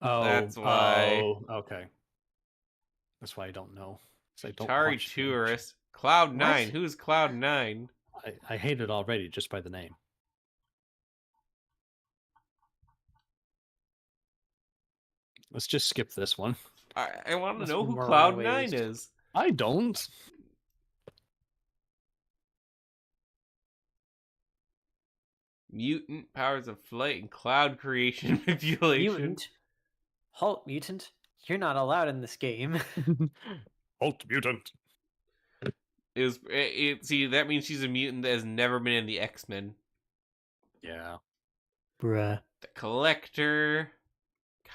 Oh, that's why. Oh, okay. That's why I don't know. Chitauri Tourist. Cloud9. Who's Cloud9? I hate it already just by the name. Let's just skip this one. I want to know who Cloud9 is. I don't. Mutant, powers of flight, and cloud creation manipulation. Mutant? Halt, mutant. You're not allowed in this game. Halt, mutant. See, that means she's a mutant that has never been in the X-Men. Yeah. Bruh. The Collector.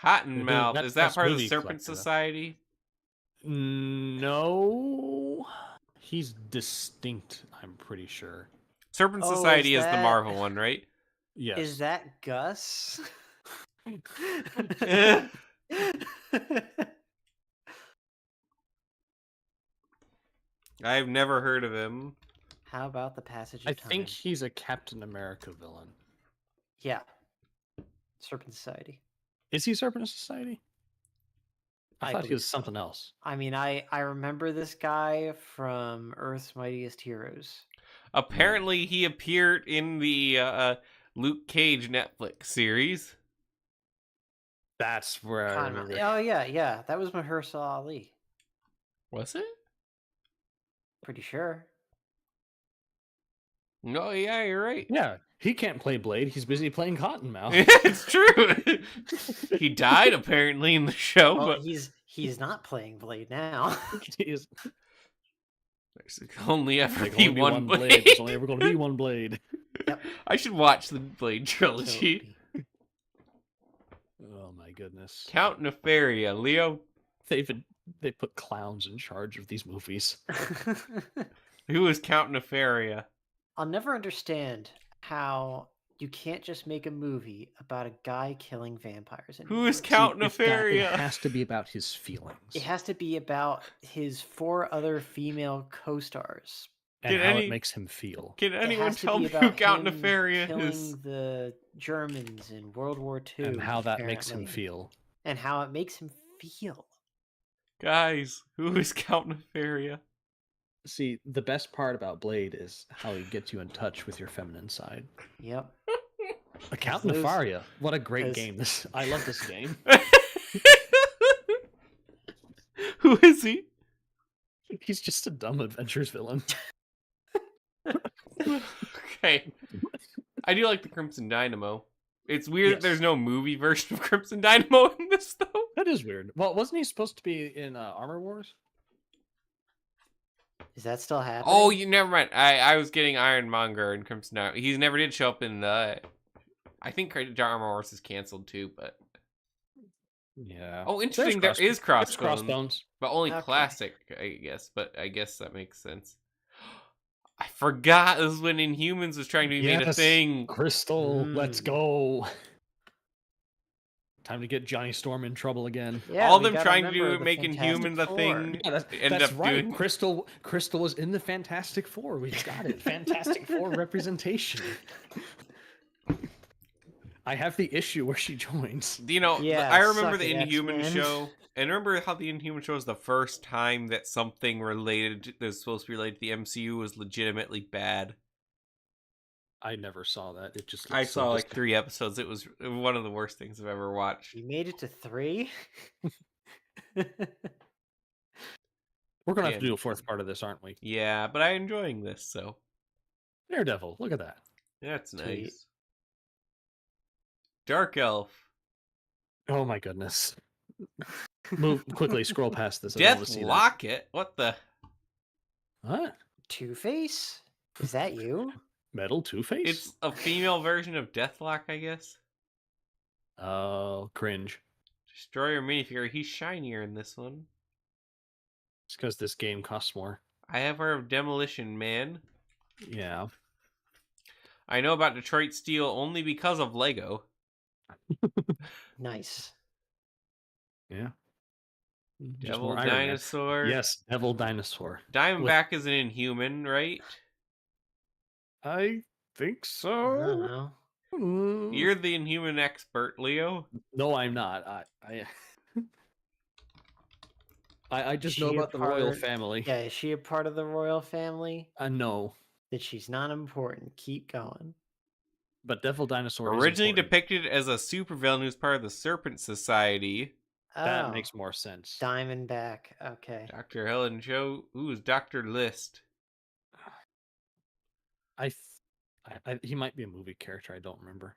Cottonmouth. Is that part of the Serpent Society? No. He's distinct, I'm pretty sure. Serpent Society is the Marvel one, right? Yes. Is that Gus? I've never heard of him. How about the passage of time? I think he's a Captain America villain. Yeah. Serpent Society. Is he Serpent Society? I thought he was something else. I mean, I remember this guy from Earth's Mightiest Heroes. Apparently, he appeared in the Luke Cage Netflix series. That's where I remember. Oh, yeah. That was Mahershala Ali. Was it? Pretty sure. No, yeah, you're right. Yeah, He can't play Blade. He's busy playing Cottonmouth. It's true. He died apparently in the show, Well, but he's not playing Blade now. He's there's only ever like, be only one Blade. There's only ever going to be one Blade. Yep. I should watch the Blade trilogy. Oh my goodness. Count Nefaria, Leo. They put clowns in charge of these movies. Who is Count Nefaria? I'll never understand how you can't just make a movie about a guy killing vampires. Who is anymore. Count It Nefaria? has to be about his feelings. It has to be about his 4 other female co-stars. And Can how any- it makes him feel. Can It anyone has to tell be me who about Count him Nefaria killing is? the Germans in World War II. And how that makes him apparently. feel. And how it makes him feel. Guys, who is Count Nefaria? See, the best part about Blade is how he gets you in touch with your feminine side. Yep. Count those- Nefaria. What a great 'cause- game. I love this game. Who is he? He's just a dumb adventures villain. Okay. I do like the Crimson Dynamo. It's weird that Yes. there's no movie version of Crimson Dynamo in this, though. That is weird. Well, wasn't he supposed to be in Armor Wars? Is that still happening? Oh, you never mind. I was getting Ironmonger and Crimson Dynamo. He never did show up in the. I think Armor Wars is canceled too, but. Yeah. Oh, interesting. There is There's Crossbones, Crossbones. but only Okay. classic, I guess. But I guess that makes sense. I forgot this is when Inhumans was trying to be made a Yes. thing. Crystal, let's Mm. go. Time to get Johnny Storm in trouble again. Yeah, All we them gotta trying to remember do the making Fantastic Humans a Four. thing. Yeah, Ended that's up right. doing- Crystal was in the Fantastic Four. We've got it. Fantastic Four representation. I have the issue where she joins. You know, Yeah, I remember suck the it, Inhuman X-Men. show, and remember how the Inhuman show was the first time that something related that was supposed to be related to the MCU was legitimately bad. I never saw that. It just I looked so saw like disgusting. 3 episodes. It was one of the worst things I've ever watched. You made it to 3? We're gonna have Yeah. to do a fourth part of this, aren't we? Yeah, but I'm enjoying this, so Daredevil. Look at that. that's Sweet. nice. Dark Elf, Oh my goodness. Move quickly. Scroll past this. I don't want Death to see that. Locket. What the? What? Two-Face? Is that you? Metal Two-Face? It's a female version of Deathlock, I guess. Oh, cringe. Destroyer minifigure. He's shinier in this one. It's because this game costs more. I have heard of Demolition Man. Yeah. I know about Detroit Steel only because of Lego. Nice. Yeah. Just Devil more Iron Man. Dinosaur. Yes, Devil Dinosaur. Diamondback is an Inhuman, right? I think I so. don't know. You're the Inhuman expert, Leo. No, I'm not. I just Is know she a about the royal part- family. Yeah, is she a part of the royal family? No, That she's not important. Keep going. but Devil Dinosaur is Originally important. depicted as a supervillain who's part of the Serpent Society. That Oh, makes more sense. Diamondback. Okay. Dr. Helen Cho. Who is Dr. List? He might be a movie character. I don't remember.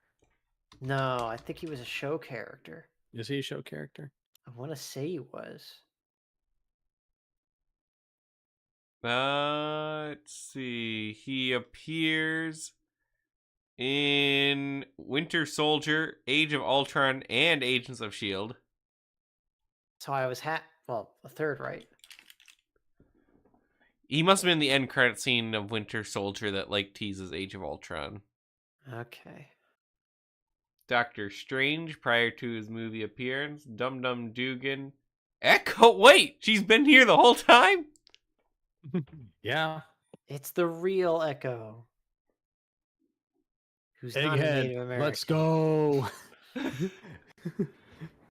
No, I think he was a show character. Is he a show character? I want to say he was. Let's see. He appears in Winter Soldier, Age of Ultron, and Agents of S.H.I.E.L.D. So I was well, a third right. He must have been in the end credit scene of Winter Soldier that like teases Age of Ultron. Okay. Doctor Strange prior to his movie appearance. Dum Dum Dugan. Echo. Wait, she's been here the whole time. Yeah. It's the real Echo. Who's not a Native Egghead. American. Let's go.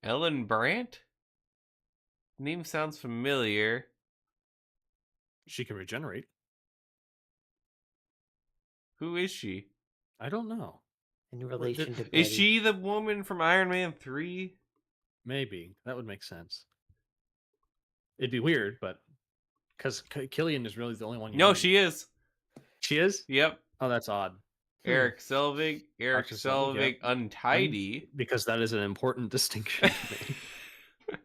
Ellen Brandt. Name sounds familiar. She can regenerate. Who is she? I don't know. In relation to Is Betty. she the woman from Iron Man 3? Maybe that would make sense. It'd be weird, but because Killian is really the only one. You No, need. she is. She is. Yep. Oh, that's odd. Eric Selvig. Eric Dr. Selvig, Selvig untidy. Because that is an important distinction to me.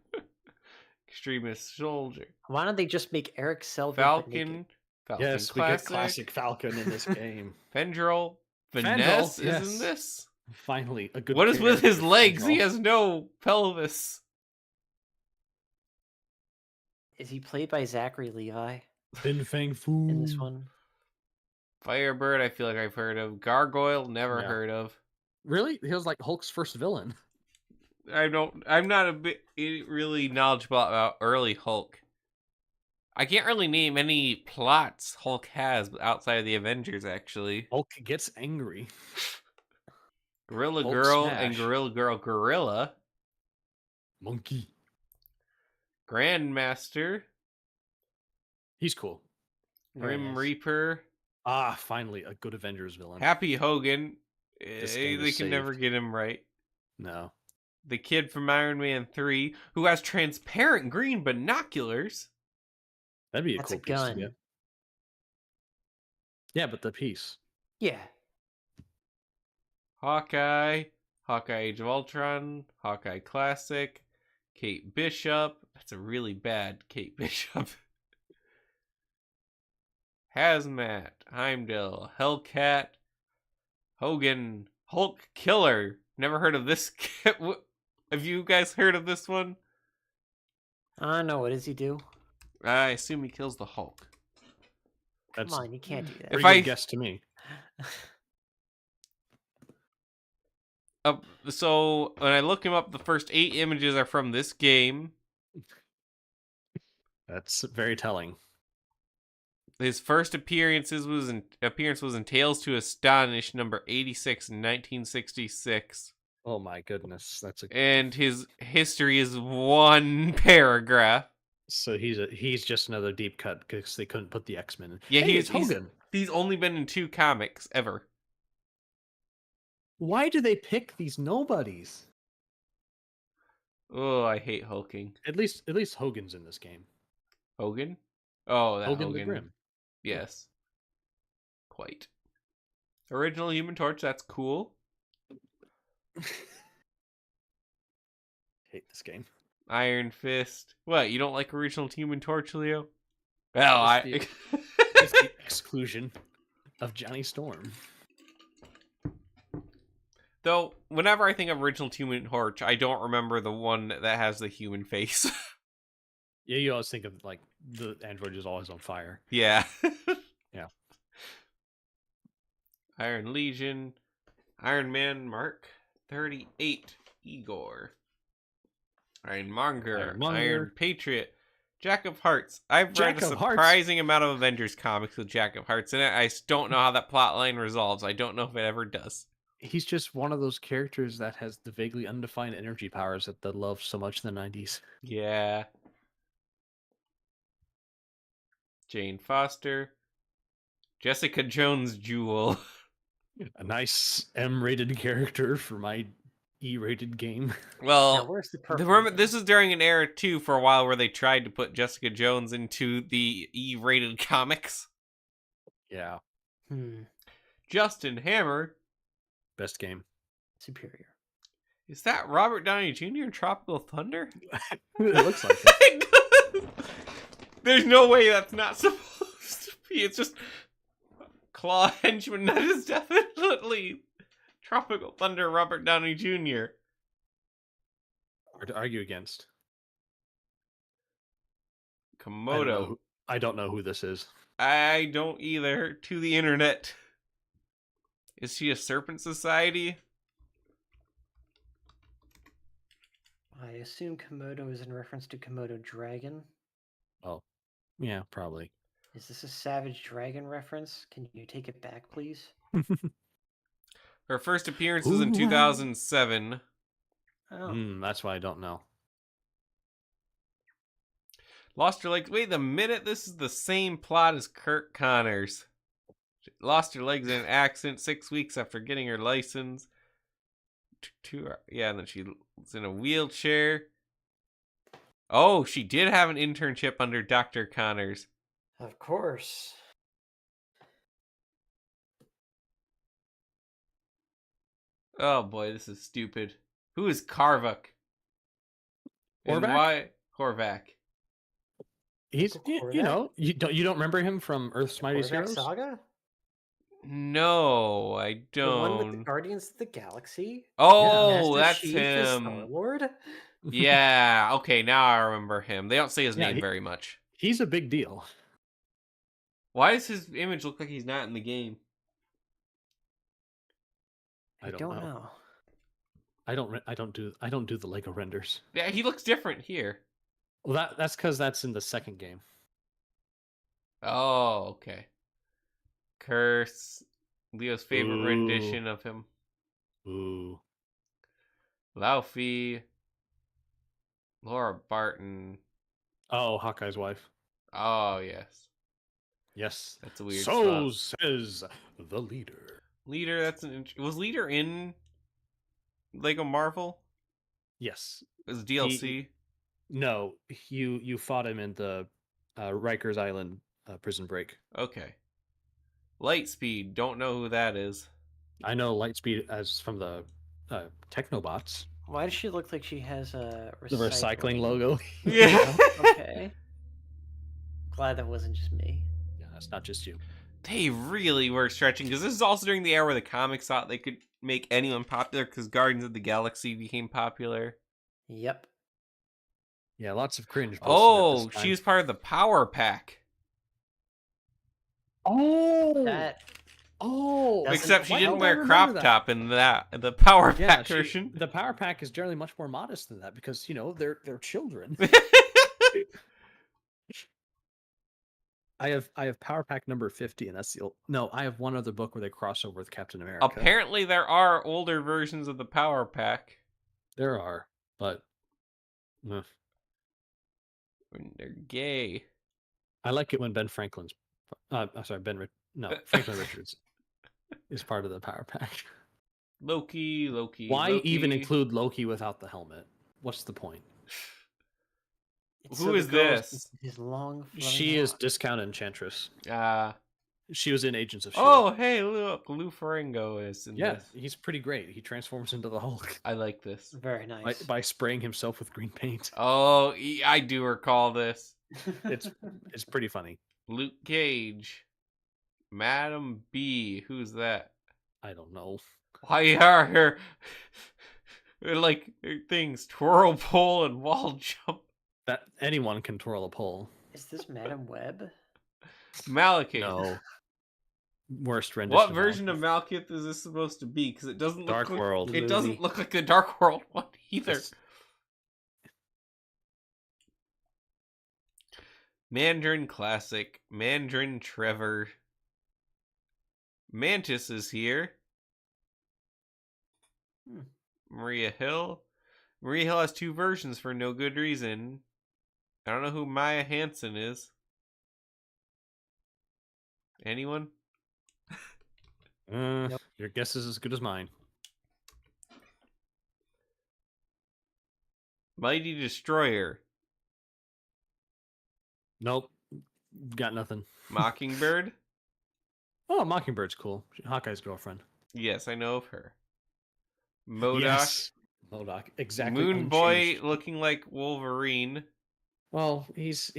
Extremist soldier. Why don't they just make Eric Selvig but naked? Falcon. Falcon Yes, we get classic Falcon in this game. Fendril. Fendril, Finesse is yes. in this. Finally, a good What is with his character, legs? He Fendril. has no pelvis. Is he played by Zachary Levi Fin Fang Fu. in this one? Firebird, I feel like I've heard of. Gargoyle, never Yeah. heard of. Really? He was like Hulk's first villain. I'm not a bit really knowledgeable about early Hulk. I can't really name any plots Hulk has outside of the Avengers, actually. Hulk gets angry. Gorilla Hulk Girl smash. and Gorilla Girl Gorilla. Monkey. Grandmaster. He's cool. Very Grim nice. Reaper. Ah, finally, a good Avengers villain. Happy Hogan. This game They is can never saved. get him right. No. The kid from Iron Man 3, who has transparent green binoculars. That'd be a That's cool a piece to gun. get. Yeah, but the piece. Yeah. Hawkeye. Hawkeye Age of Ultron. Hawkeye Classic. Kate Bishop. That's a really bad Kate Bishop. Hazmat. Heimdall. Hellcat. Hogan. Hulk Killer. Never heard of this. Have you guys heard of this one? I don't know. What does he do? I assume he kills the Hulk. That's Come on, you can't do that. pretty If good I- guess to me. So when I look him up, the first 8 images are from this game. That's very telling. His first appearance was in Tales to Astonish number 86 in 1966. Oh my goodness, that's a. And his history is 1 paragraph. So he's just another deep cut because they couldn't put the X-Men in. Yeah, Hey, it's it's Hogan. He's only been in 2 comics ever. Why do they pick these nobodies? Oh, I hate hulking. At least Hogan's in this game. Hogan? Oh, that Hogan Hogan. the Grim. Yes. Quite. Original Human Torch, that's cool. Hate this game. Iron Fist. What, you don't like original Human Torch, Leo? Well, It's It's the exclusion of Johnny Storm. Though, whenever I think of original Human Torch, I don't remember the one that has the human face. Yeah, you always think of like the android is always on fire. Yeah. Yeah. Iron Legion. Iron Man Mark 38. Igor. Ironmonger. Ironmonger. Iron Patriot. Jack of Hearts. I've Jack read a of Hearts. surprising amount of Avengers comics with Jack of Hearts in it. I just don't know how that plot line resolves. I don't know if it ever does. He's just one of those characters that has the vaguely undefined energy powers that they loved so much in the 90s. Yeah. Jane Foster. Jessica Jones Jewel. A nice M-rated character for my E-rated game. Now, Well, where's the purple? remember, this is during an era too for a while where they tried to put Jessica Jones into the E-rated comics. Yeah, Justin Hammer. best game. Superior. Is that Robert Downey Jr. in Tropical Thunder? It looks like it. There's no way that's not supposed to be. It's just Claw Henchman. That is definitely Tropical Thunder Robert Downey Jr. Hard to argue against. Komodo. I don't know who this is. I don't either. To the internet. Is she a Serpent Society? I assume Komodo is in reference to Komodo Dragon. Oh, yeah, probably. Is this a Savage Dragon reference? Can you take it back, please? Her first appearance was in Ooh. 2007. Oh, That's why I don't know. Lost her legs. Wait a minute. This is the same plot as Kurt Connors. She lost her legs in an accident 6 weeks after getting her license. And then she was in a wheelchair. Oh, she did have an internship under Dr. Connors. of course. Oh boy, this is stupid. Who is Karvuk? And Horvath? why Horvath? He's Uncle you Korvac? know you don't remember him from Earth's Mightiest Korvac Heroes? Saga? No, I The one with the don't. Guardians of the Galaxy? Oh, Master that's Chief is him. Star-Lord? Yeah, okay, now I remember him. They don't say his Yeah, name very much. He's a big deal. Why does his image look like he's not in the game? I don't know. I don't do the Lego renders. Yeah, he looks different here. Well, that's because that's in the second game. Oh, okay. Curse. Leo's favorite Ooh. rendition of him. Ooh. Laufey. Laura Barton. Oh, Hawkeye's wife. Oh, yes. Yes. That's a weird So spot. says the leader. Leader, that's an was Leader in Lego Marvel? Yes. It was DLC? No, you fought him in the Rikers Island prison break. Okay. Lightspeed, don't know who that is. I know Lightspeed as from the Technobots. Why does she look like she has a The recycling logo. Yeah. Okay. Glad that wasn't just me. Yeah, that's not just you. They really were stretching, because this is also during the era where the comics thought they could make anyone popular because Guardians of the Galaxy became popular. Yep. Yeah, lots of cringe. Oh, she was part of the Power Pack. Oh, That oh. Except she Why didn't don't I wear remember crop that? top in the Power Yeah, Pack version. the Power Pack is generally much more modest than that because they're children. I have Power Pack number 50, and that's the no. I have one other book where they cross over with Captain America. Apparently, there are older versions of the Power Pack. There are, but When they're gay. I like it when Ben Franklin's. Sorry, Franklin Richards is part of the Power Pack. Loki. Why Loki. even include Loki without the helmet? What's the point? it's Who so the is girls this? can see his long. flowing She is locks. Discount Enchantress. Ah. She was in Agents of S.H.I.E.L.D. Oh, hey, look. Lou Ferrigno is in yeah, this. he's pretty great. He transforms into the Hulk I like this. Very nice. by spraying himself with green paint. Oh, I do recall this. It's pretty funny. Luke Cage. Madam B. Who's that? I don't know. Why are her like her things twirl, pole, and wall jump? That anyone can twirl a pole. Is this Madam Web? Malekith. No. Worst rendition. What version of Malekith is this supposed to be? Because it doesn't look Dark like, World. It movie. doesn't look like the Dark World one either. Yes. Mandarin Classic. Mandarin Trevor. Mantis is here. Maria Hill. Maria Hill has two versions for no good reason. I don't know who Maya Hansen is. Anyone? Nope. Your guess is as good as mine. Mighty Destroyer. Nope. Got nothing. Mockingbird. Oh, Mockingbird's cool. Hawkeye's girlfriend. Yes, I know of her. MODOK. Yes. MODOK. Exactly. Moon Boy unchanged. looking like Wolverine. Well, he's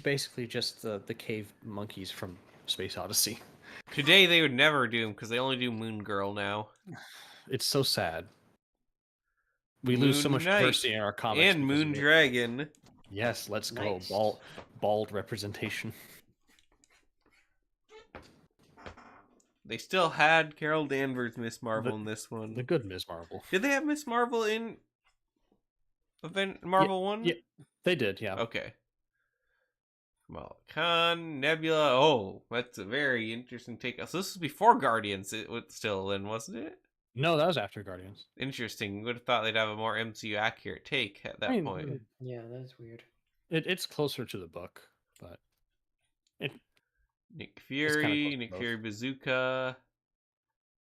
basically just the cave monkeys from Space Odyssey. Today they would never do him because they only do Moon Girl now. It's so sad. We lose so Moon much Knight diversity in our comics. and because Moon of it. Dragon. Yes, let's go. Nice. Bald representation. They still had Carol Danvers Miss Marvel in this one. The good Ms. Marvel. Did they have Miss Marvel in Marvel 1? Yeah, they did, yeah. Okay. Kamala Khan, Nebula. Oh, that's a very interesting take. So this was before Guardians, it was still then, wasn't it? No, that was after Guardians. Interesting. Would have thought they'd have a more MCU accurate take at that I mean, point. Yeah, that's weird. It's closer to the book, but Nick kinda Fury, close to Nick both. Fury Bazooka,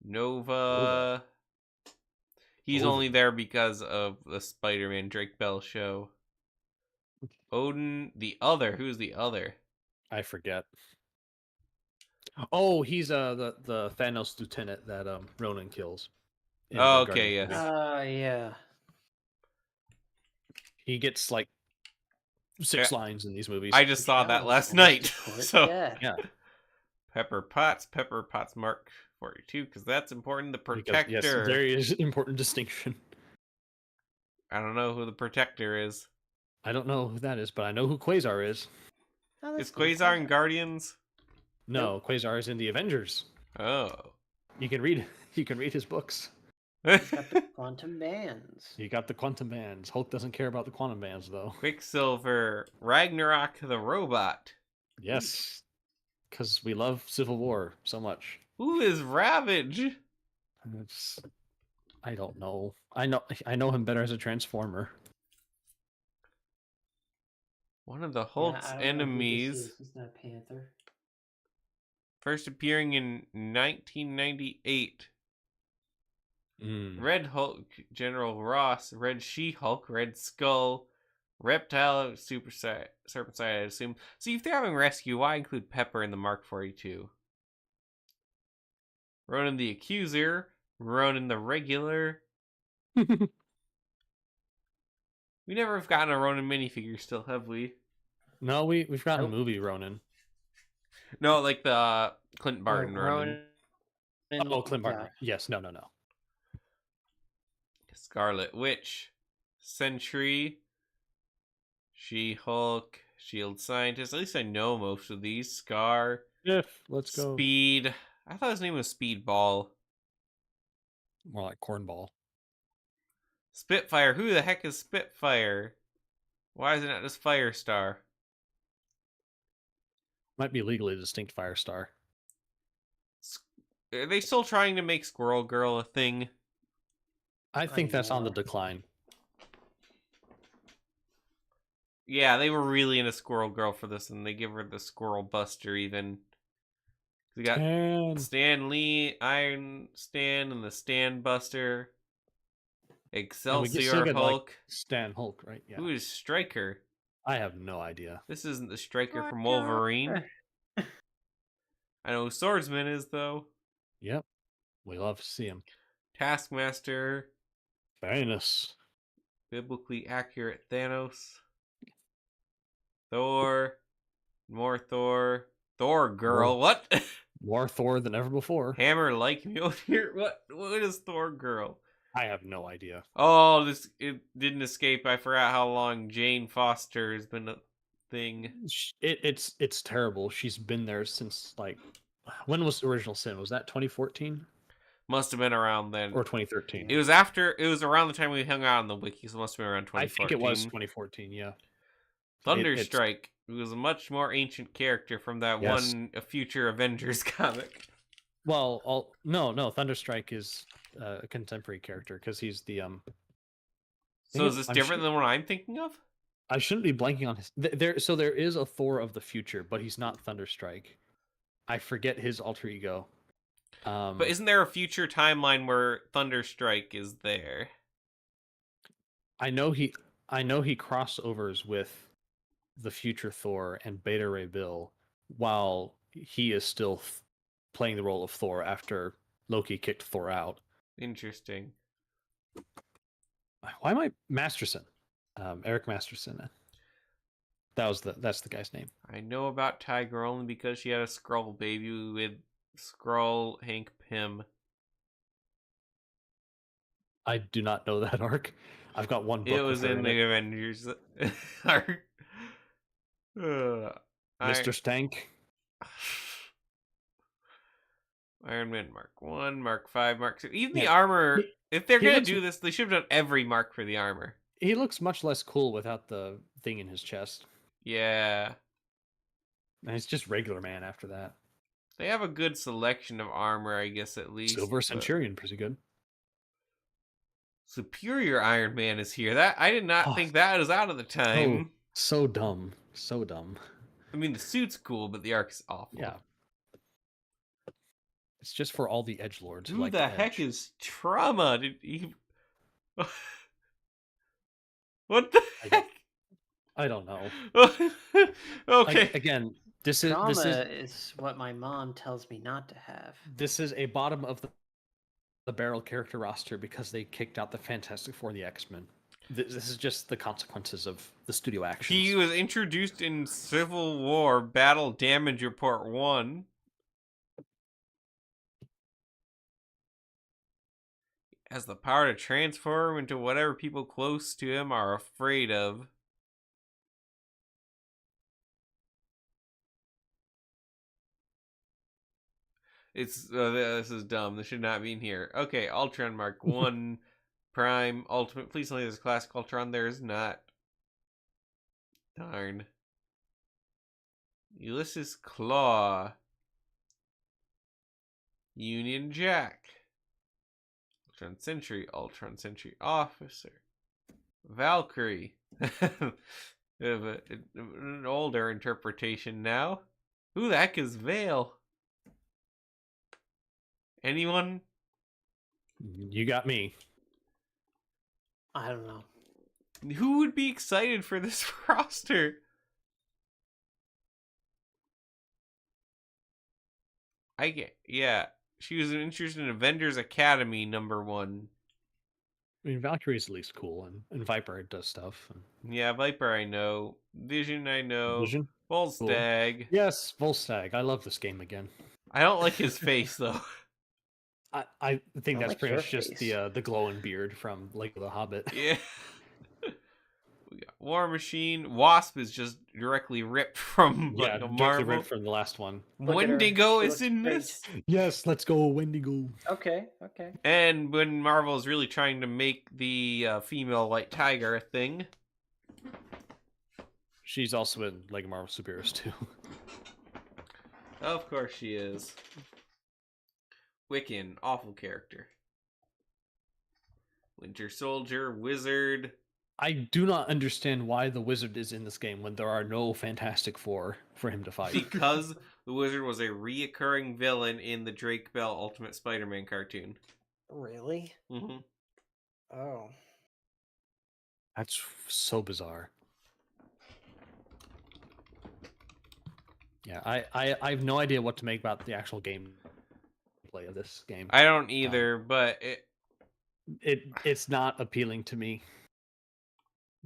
Nova. He's Nova. only there because of the Spider-Man Drake Bell show. Odin, the other. Who's the other? I forget. Oh, he's the Thanos lieutenant that Ronan kills in Oh, the okay, Guardians yes. movie. Yeah. He gets like 6 lines in these movies. I just saw that Challenge last the night. Mystic So yeah. Yeah, Pepper Potts Mark 42, because that's important. The because yes, Protector. very is important distinction. I don't know who the Protector is. I don't know who that is, but I know who Quasar is. Oh, that's Is cool. Quasar in Guardians? No, Quasar is in the Avengers. Oh. You can read his books. He's got the quantum bands. You got the quantum bands. Hulk doesn't care about the quantum bands though. Quicksilver, Ragnarok the robot. Yes, because we love Civil War so much. Who is Ravage? I don't know. I know him better as a Transformer. One of the Yeah, Hulk's I don't know who this enemies. is. He's not Panther. First appearing in 1998. Mm. Red Hulk, General Ross, Red She-Hulk, Red Skull, Reptile, Serpent Side, I assume. See, if they're having rescue, why include Pepper in the Mark 42? Ronan the Accuser, Ronan the Regular. We never have gotten a Ronan minifigure still, have we? No, we've gotten Nope. movie Ronin. No, like the Clint Barton Ronan. Oh, Clint Barton. Yeah. Yes, no. Scarlet Witch, Sentry, She-Hulk, Shield Scientist. At least I know most of these. Scar, Let's go. Speed. I thought his name was Speedball. More like cornball. Spitfire. Who the heck is Spitfire? Why is it not just Firestar? Might be legally distinct Firestar. Are they still trying to make Squirrel Girl a thing? I think that's on the know. decline. Yeah, they were really into Squirrel Girl for this, and they give her the Squirrel Buster even. We got Stan Lee, Iron Stan, and the Stan Buster. Excelsior Hulk. Hulk. Stan Hulk, right? Yeah. Who is Stryker? I have no idea. This isn't the Stryker from Stryker. Wolverine. I know who Swordsman is, though. Yep. We love to see him. Taskmaster. Thanos. Biblically accurate Thanos. Thor. More Thor. Thor girl. What? More Thor than ever before. Hammer like Mjolnir. What is Thor girl? I have no idea. Oh, it didn't escape. I forgot how long Jane Foster has been a thing. It's terrible. She's been there since like when was Original Sin? Was that 2014 Must have been around then. or 2013? It was around the time we hung out on the wiki, so it must have been around 2014. I think it was 2014. Yeah. Thunderstrike. It was a much more ancient character from that a future Avengers comic. Well, no, Thunderstrike is a contemporary character because he's the So is this different than what I'm thinking of? I shouldn't be blanking on his. So there is a Thor of the future, but he's not Thunderstrike. I forget his alter ego. But isn't there a future timeline where Thunderstrike is there? I know he crossovers with the future Thor and Beta Ray Bill while he is still playing the role of Thor after Loki kicked Thor out. Interesting. Why am I Masterson? Eric Masterson. That's the guy's name. I know about Tiger only because she had a Skrull baby with Skrull Hank Pym. I do not know that arc. I've got one book. It was in the Avengers arc. Mr. Stank. Iron Man Mark 1, Mark 5, Mark 6. Even the armor, if they're going to do this, they should have done every mark for the armor. He looks much less cool without the thing in his chest. Yeah. And it's just regular man after that. They have a good selection of armor, I guess, at least. Silver Centurion, pretty good. Superior Iron Man is here. That I did not think that was out of the time. So dumb. So dumb. I mean, the suit's cool, but the arc is awful. Yeah. It's just for all the edgelords. Who the heck is Trauma? Did he... What the heck? I don't know. Okay. Again, this is Trauma is what my mom tells me not to have. This is a bottom of the the barrel character roster because they kicked out the Fantastic Four, the X-Men. This is just the consequences of the studio actions. He was introduced in Civil War Battle Damage Report 1. Has the power to transform into whatever people close to him are afraid of. It's this is dumb. This should not be in here. Okay, Ultron Mark 1 Prime Ultimate. Please tell me there's classic Ultron. There is not. Darn. Ulysses Claw. Union Jack. Ultron Sentry Officer. Valkyrie. An older interpretation now. Who the heck is Vale? Anyone? You got me. I don't know. Who would be excited for this roster? Yeah. She was interested in Avengers Academy #1. I mean, Valkyrie's at least cool, and Viper does stuff. Yeah, Viper I know. Vision I know. Vision? Volstagg. Cool. Yes, Volstagg. I love this game again. I don't like his face though. I think that's like pretty your much just face. the glowing beard from Lake of the Hobbit. Yeah. We got War Machine. Wasp is just directly ripped from Yeah, like a directly Marvel. ripped from the last one. Look at her. Wendigo She is looks in great. this. Yes, let's go, Wendigo. Okay. And when Marvel is really trying to make the female White Tiger a thing. She's also in Lego Marvel Superheroes too. Of course she is. Wiccan, awful character. Winter Soldier, Wizard. I do not understand why the Wizard is in this game when there are no Fantastic Four for him to fight. Because the Wizard was a reoccurring villain in the Drake Bell Ultimate Spider-Man cartoon. Really? Mm-hmm. Oh. That's so bizarre. Yeah, I have no idea what to make about the actual gameplay of this game. I don't either, but It's not appealing to me.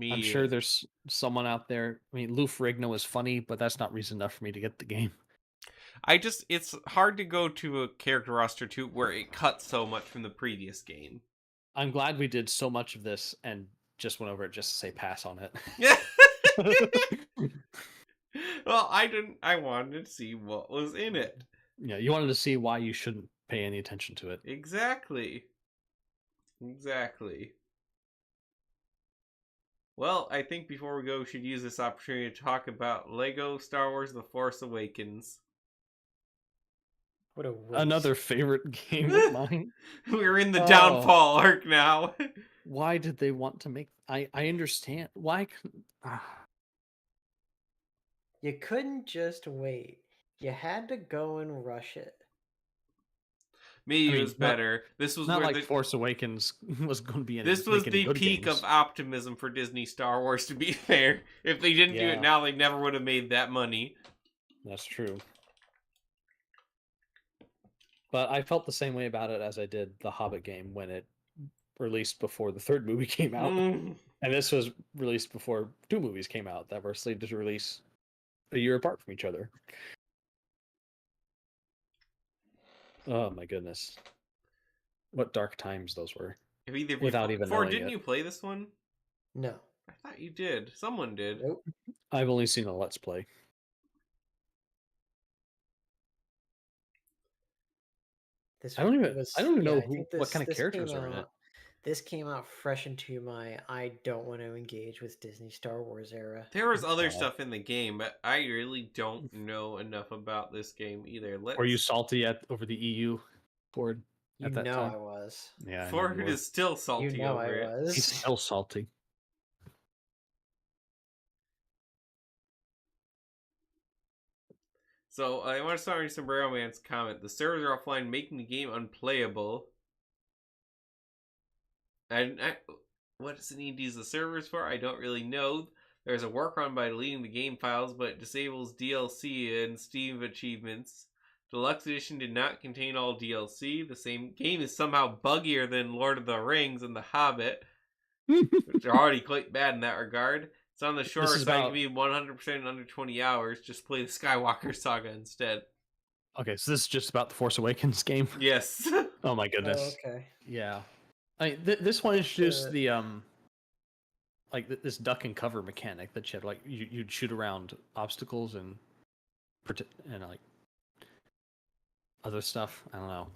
I'm sure there's someone out there. I mean, Lou Ferrigno is funny, but that's not reason enough for me to get the game. It's hard to go to a character roster too where it cuts so much from the previous game. I'm glad we did so much of this and just went over it just to say pass on it. Yeah. Well, I wanted to see what was in it. Yeah, you wanted to see why you shouldn't pay any attention to it. Exactly. Well, I think before we go, we should use this opportunity to talk about Lego Star Wars The Force Awakens. What a waste. Another favorite game of mine. We're in the Oh. downfall arc now. Why did they want to make... I understand. Why... You couldn't just wait. You had to go and rush it. Maybe I mean, it was better. This was Not where like Force Awakens was going to be in. this was make any the good peak games. of optimism for Disney Star Wars, to be fair. If they didn't do Yeah. it now, they never would have made that money. That's true. But I felt the same way about it as I did the Hobbit game when it released before the third movie came out. Mm. And this was released before 2 movies came out that were slated to release a year apart from each other. Oh my goodness. What dark times those were. If either of you Without even Ford, knowing didn't it. you play this one? No. I thought you did. Someone did. Nope. I've only seen a Let's Play. This I don't even know I who- think what kind of this characters came are in it. out- This came out fresh into my I don't want to engage with Disney Star Wars era. There was other Wow. stuff in the game, but I really don't know enough about this game either. Were you salty over the EU board You at that know time? I was. Yeah, I know Ford you were. is still salty You know over I it. was. He's still salty. So I want to start with Sombrero Man's comment. The servers are offline, making the game unplayable. And what does it need to use the servers for? I don't really know. There's a workaround by deleting the game files, but it disables DLC and Steam achievements. Deluxe Edition did not contain all DLC. The same game is somehow buggier than Lord of the Rings and The Hobbit, which are already quite bad in that regard. It's on the shorter side, can be 100% in under 20 hours. Just play the Skywalker Saga instead. Okay, so this is just about the Force Awakens game. Yes. Oh my goodness. Oh, okay. Yeah. I mean, this one introduced the this duck and cover mechanic that you had, like you'd shoot around obstacles and like other stuff. I don't know.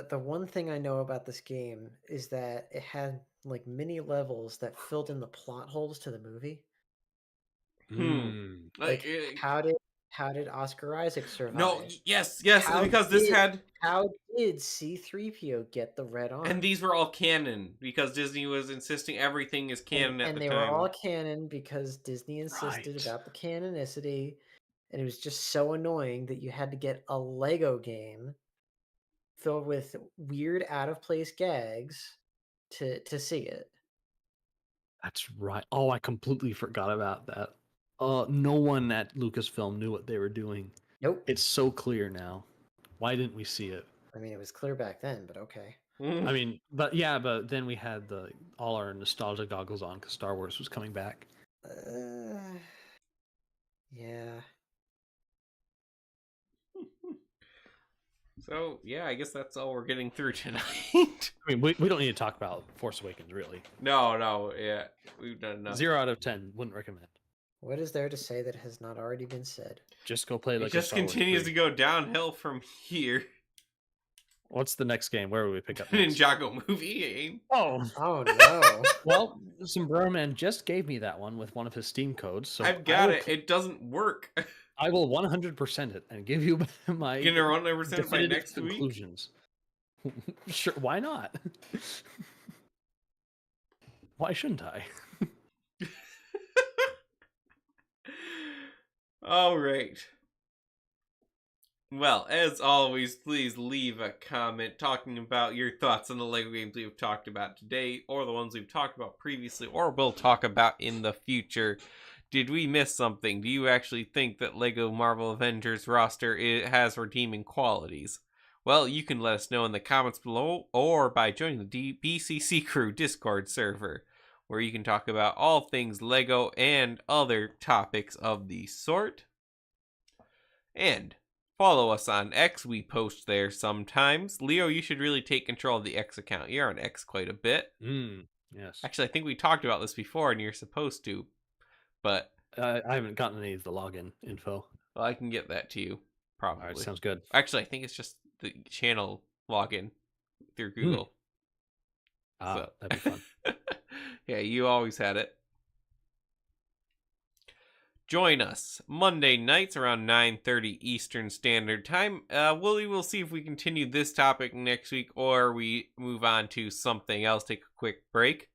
The one thing I know about this game is that it had like mini levels that filled in the plot holes to the movie. Like how did Oscar Isaac survive? No, yes, because this had... How did C-3PO get the red arm? And these were all canon, because Disney was insisting everything is canon at the time. And they were all canon because Disney insisted about the canonicity, and it was just so annoying that you had to get a Lego game filled with weird, out-of-place gags to see it. That's right. Oh, I completely forgot about that. No one at Lucasfilm knew what they were doing. Nope. It's so clear now. Why didn't we see it? I mean, it was clear back then, but okay. I mean, but then we had all our nostalgia goggles on because Star Wars was coming back. Yeah. So, yeah, I guess that's all we're getting through tonight. I mean, we don't need to talk about Force Awakens, really. No, yeah. We've done enough. 0 out of 10. Wouldn't recommend. What is there to say that has not already been said? Just go play like it just continues to go downhill from here. What's the next game? Where will we pick up next? Ninjago movie game. Oh no. Well, Sombrero just gave me that one with one of his Steam codes. So I've got it. It doesn't work. I will 100% it and give you my You're gonna 100% by next conclusions. Week? Sure, why not? Why shouldn't I? All right. Well, as always, please leave a comment talking about your thoughts on the LEGO games we've talked about today, or the ones we've talked about previously, or will talk about in the future. Did we miss something? Do you actually think that LEGO Marvel Avengers roster has redeeming qualities? Well, you can let us know in the comments below, or by joining the BCC Crew Discord server, where you can talk about all things LEGO and other topics of the sort. And follow us on X, we post there sometimes. Leo, you should really take control of the X account. You're on X quite a bit. Yes. Actually, I think we talked about this before, and you're supposed to. But I haven't gotten any of the login info. Well, I can get that to you, probably. All right, sounds good. Actually, I think it's just the channel login through Google. So. That'd be fun. Yeah, you always had it. Join us Monday nights around 9:30 Eastern Standard Time. We will see if we continue this topic next week or we move on to something else, take a quick break.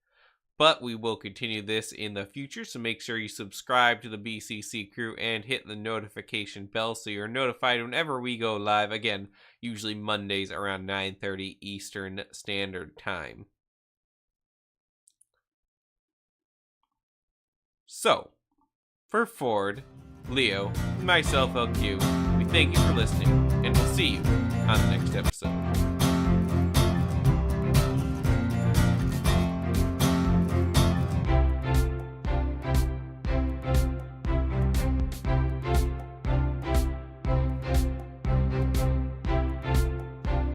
But we will continue this in the future, so make sure you subscribe to the BCC Crew and hit the notification bell so you're notified whenever we go live. Again, usually Mondays around 9:30 Eastern Standard Time. So, for Ford, Leo, myself, LQ, we thank you for listening, and we'll see you on the next episode.